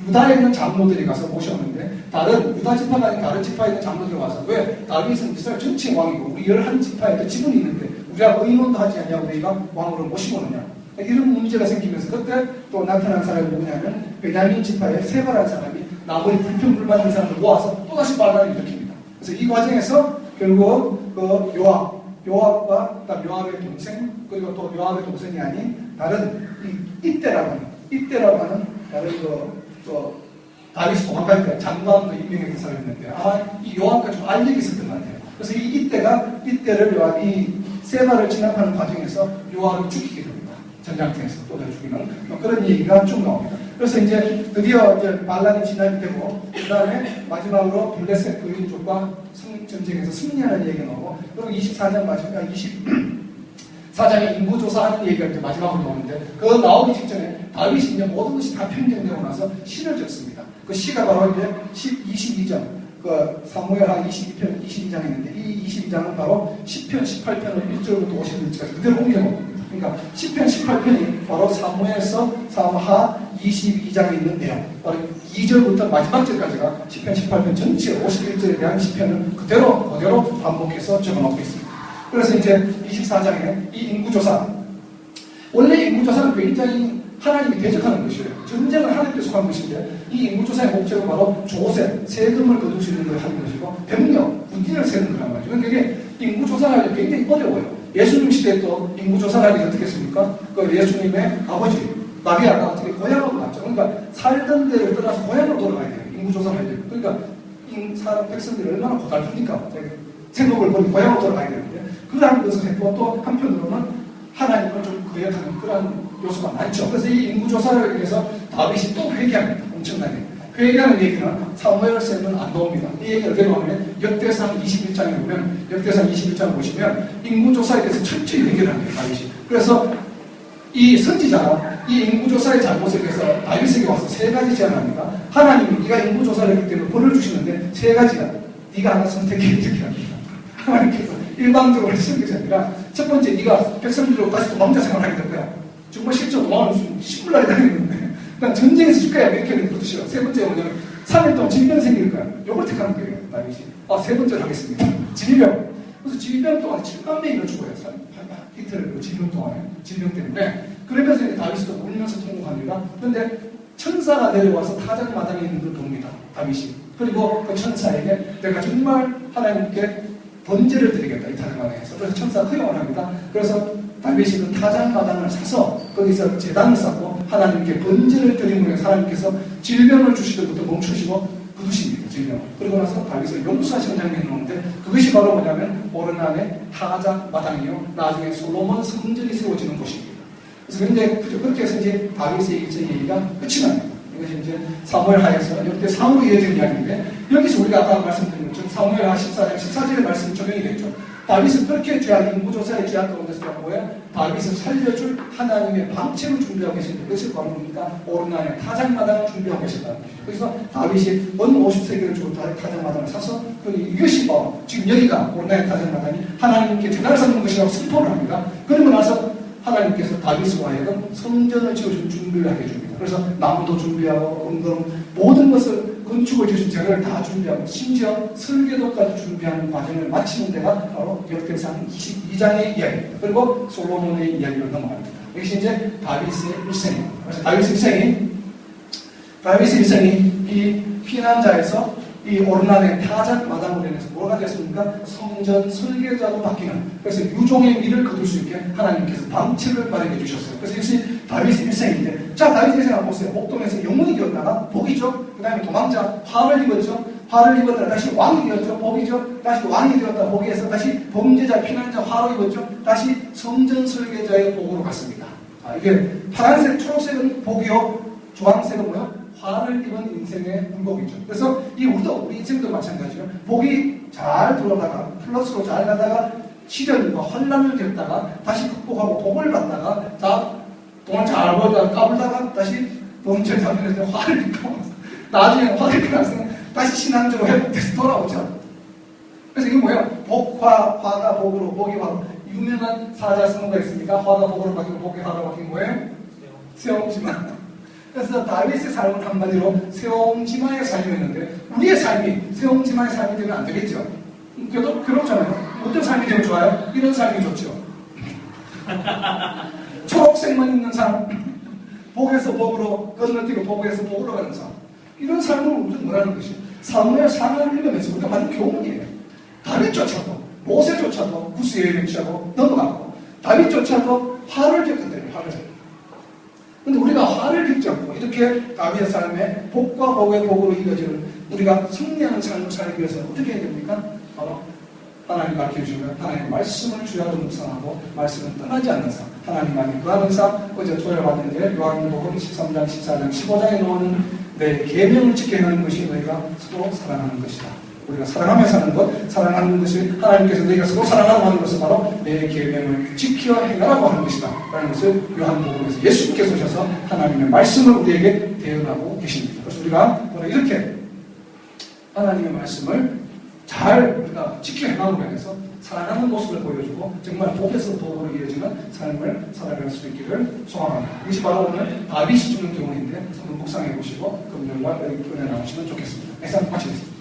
Speaker 1: 유다에 있는 장로들이 가서 모셨는데 유다 지파가 아닌 다른 지파에 있는 장로들이 와서 왜 다윗은 이스라엘 전체 왕이고 우리 11지파에도 지분이 있는데 우리가 의논도 하지 않냐고 너희가 왕으로 모시고 오느냐 이런 문제가 생기면서 그때 또 나타난 사람이 누구냐면 베냐민 지파의 세바라는 사람이 나머지 불평불만한 사람을 모아서 또다시 반란을 일으킵니다. 그래서 이 과정에서 결국 그 요압과 요압의 동생 그리고 또 요압의 동생이 아닌 다른 이때라고 하는 다른 다윗이 도망갈 때 장관도 임명했던 사람이 있는데 아마 이 요압과 좀 알력이 있었던 것 같아요. 그래서 이때를 요압이 세바를 진압하는 과정에서 요압이 죽이게 됩니다. 전장터에서 또다시 죽이는 그런 얘기가 쭉 나옵니다. 그래서 이제 드디어 이제 반란이 진압이 되고 그 다음에 마지막으로 블레셋 그민족과 전쟁에서 승리하는 얘기가 나오고 그리고 24장 마지막 24장에 인구조사하는 얘기가 이제 마지막으로 나오는데 그 나오기 직전에 다윗이 이제 모든 것이 다 평정되고 나서 시를 적습니다. 그 시가 바로 이제 22장 그 사무엘하 22장이 있는데 이 22장은 바로 10편 18편을 1절부터 51절까지 그대로 옮겨놓습니다. 그러니까 10편 18편이 바로 사무엘서 사무하 22장에 있는 내용 바로 2절부터 마지막 절까지가 10편 18편 전체 51절에 대한 시편을 그대로 반복해서 적어놓고 있습니다. 그래서 이제 24장에 이 인구조사 원래 인구조사는 굉장히 하나님이 대적하는 것이에요. 전쟁을 하나님께 속한 것인데 이 인구조사의 목적은 바로 조세, 세금을 거둘 수 있는 걸 하는 것이고 병력, 군인을 세는 거란 말이죠. 그러니까 이게 인구조사를 하기 굉장히 어려워요. 예수님 시대에 또 인구조사를 하기 어떻게 했습니까? 그 예수님의 아버지 마리아가 어떻게 고향으로 갔죠. 그러니까 살던 데를 떠나서 고향으로 돌아가야 돼요. 인구조사를 해야 돼요. 그러니까 사람 백성들이 얼마나 고달프니까 생각을 버리고 고향으로 돌아가야 되는데 그러한 것을 했고 또 한편으로는 하나님을 좀 거역하는 그런 요소가 많죠. 그래서 이 인구조사를 위해서 다윗이 또 회개합니다. 엄청나게. 회개하는 얘기는 사무엘서에는 안 나옵니다. 이 얘기를 어디로 하면 역대상 21장에 보면, 역대상 21장을 보시면 인구조사에 대해서 철저히 회개를 합니다. 다윗이. 그래서 이 선지자가 이 인구조사의 잘못에 대해서 다윗에게 와서 세 가지 제안합니다. 하나님이 네가 인구조사를 했기 때문에 벌을 주시는데 세 가지가 네가 하나 선택해 이렇게 합니다. 하나님께서 일방적으로 하시는 것이 아니라 첫 번째, 네가 백성들로 다시 도망자 생활하게 될 거야. 정말 실제 도망을 시골날에 다니는데 그냥 전쟁에서 죽을 거야. 이렇게 하는 것이요. 세 번째가 뭐냐면 3일 동안 질병 생길 거야. 요걸 택하는 거예요. 다윗이. 세 번째로 하겠습니다. 질병. 그래서 질병 동안 7만 명이나 죽어요. 이틀 그 질병 동안에. 질병 때문에. 그러면서 이제 다윗도 울면서 통곡합니다. 그런데 천사가 내려와서 타작마당에 있는 걸 봅니다. 다윗이. 그리고 그 천사에게 내가 정말 하나님께 번제를 드리겠다. 이 타작마당에서. 그래서 천사가 허용을 합니다. 그래서 다윗이 그 타작마당을 사서 거기서 제단을 쌓고 하나님께 번제를 드림으로 해서 하나님께서 질병을 주시던 것도 멈추시고 굳으십니다. 질병을. 그러고 나서 다윗을 용서하시는 장면이 나오는데 그것이 바로 뭐냐면 오르난의 타작마당이요. 나중에 솔로몬 성전이 세워지는 곳입니다. 그래서 근데 그렇게 해서 이제 다윗의 일생 얘기가 끝이 납니다. 이것이 이제 사무엘하에서 역대 상으로 이어진 이야기인데 여기서 우리가 아까 말씀드린 것처럼 사무엘하 14장 14절의 말씀이 적용이 됐죠. 다윗은 그렇게 죄악, 인구조사의 죄악 가운데서 뭐예요? 다윗을 살려줄 하나님의 방책을 준비하고 계십니다. 그것이 바로 뭡니까? 오르난의 타작마당을 준비하고 계셨다는 거죠. 그래서 다윗이 원 50세기를 주고 타작마당을 사서 이것이 바로 지금 여기가 오르난의 타작마당이 하나님께 제단을 쌓는 것이라고 선포를 합니다. 그러고 나서 하나님께서 다윗으로 하여금 성전을 지어줄 준비를 하게 해줍니다. 그래서 나무도 준비하고 모든 것을 건축을 지으신 재료를 다 준비하고 심지어 설계도까지 준비하는 과정을 마치는 데가 바로 역대상 22장의 이야기입니다. 그리고 솔로몬의 이야기로 넘어갑니다. 이것이 이제 다윗의 일생입니다. 그래서 다윗의 일생이 이 피난자에서 이 오르난의 타작마당으로 인해서 뭐가 됐습니까? 성전 설계자로 바뀌는, 그래서 유종의 미를 거둘 수 있게 하나님께서 방책을 마련해 주셨어요. 그래서 이것이 다윗의 일생인데, 자, 다윗의 일생을 보세요. 목동에서 영웅이 되었다가 복이죠. 그 다음에 도망자, 화를 입었죠. 화를 입었다가 다시 왕이 되었죠. 복이죠. 다시 왕이 되었다 복에서 다시 범죄자, 피난자, 화로 입었죠. 다시 성전 설계자의 복으로 갔습니다. 이게 파란색, 초록색은 복이요. 주황색은 뭐요? 화를 입은 인생의 굴곡이죠. 그래서 우리 인생도 마찬가지예요. 복이 잘 들어가다가 플러스로 잘 가다가 시련과 환난을 겪다가 다시 극복하고 복을 받다가 동안 잘 벌다가 까불다가 다시 범죄 잡혀서 화를 입고 나중에 화를 입고 나서 다시 신앙적으로 회복돼서 돌아오죠. 그래서 이게 뭐예요? 복화, 화가 복으로, 복이 화로. 유명한 사자성어가 있습니까? 화가 복으로 바뀌고 복이 화로 바뀐 거예요? 세옹지마. 그래서 다윗의 삶은 한마디로 세옹지마의 삶이었는데 우리의 삶이 세옹지마의 삶이 되면 안 되겠죠. 그렇잖아요. 어떤 삶이 되면 좋아요? 이런 삶이 좋죠. 초록색만 있는 삶, 복에서 복으로 건너뛰고 복에서 복으로 가는 삶. 이런 삶을 우리는 뭐라는 것이요? 사무엘 상을 읽으면서 우리가 받은 교훈이에요. 다윗조차도, 모세조차도 구스의 일치하고 넘어가고 다윗조차도 화를 겪었대요. 화를. 근데 우리가 화를 겪지 않고 이렇게 다윗의 삶에 복과 복의 복으로 이어지는 우리가 승리하는 삶을 살기 위해서는 어떻게 해야 됩니까? 바로 하나님 가르쳐주시면 하나님의 말씀을 주야로 묵상하고 말씀을 떠나지 않는 삶, 하나님 안에 거하는 삶. 어제 조율받은 게 요한복음 13장, 14장, 15장에 나오는 내 계명을 지켜야 하는 것이 너희가 서로 사랑하는 것이다. 우리가 사랑하며 사는 것, 사랑하는 것이 하나님께서 너희가 서로 사랑하고 하는 것은 바로 내 계명을 지켜 행하라고 하는 것이다 라는 것을 요한복음에서 예수님께서 오셔서 하나님의 말씀을 우리에게 대언하고 계십니다. 그래서 우리가 바로 이렇게 하나님의 말씀을 잘 우리가 지켜 행함으로 인해서 사랑하는 모습을 보여주고 정말 복에서 복으로 이어지는 삶을 살아갈 수 있기를 소망합니다. 이것이 바로 오늘 다윗이 주는 교훈인데 한번 묵상해 보시고 금년과 은혜 나누시면 좋겠습니다. 이상 마치겠습니다.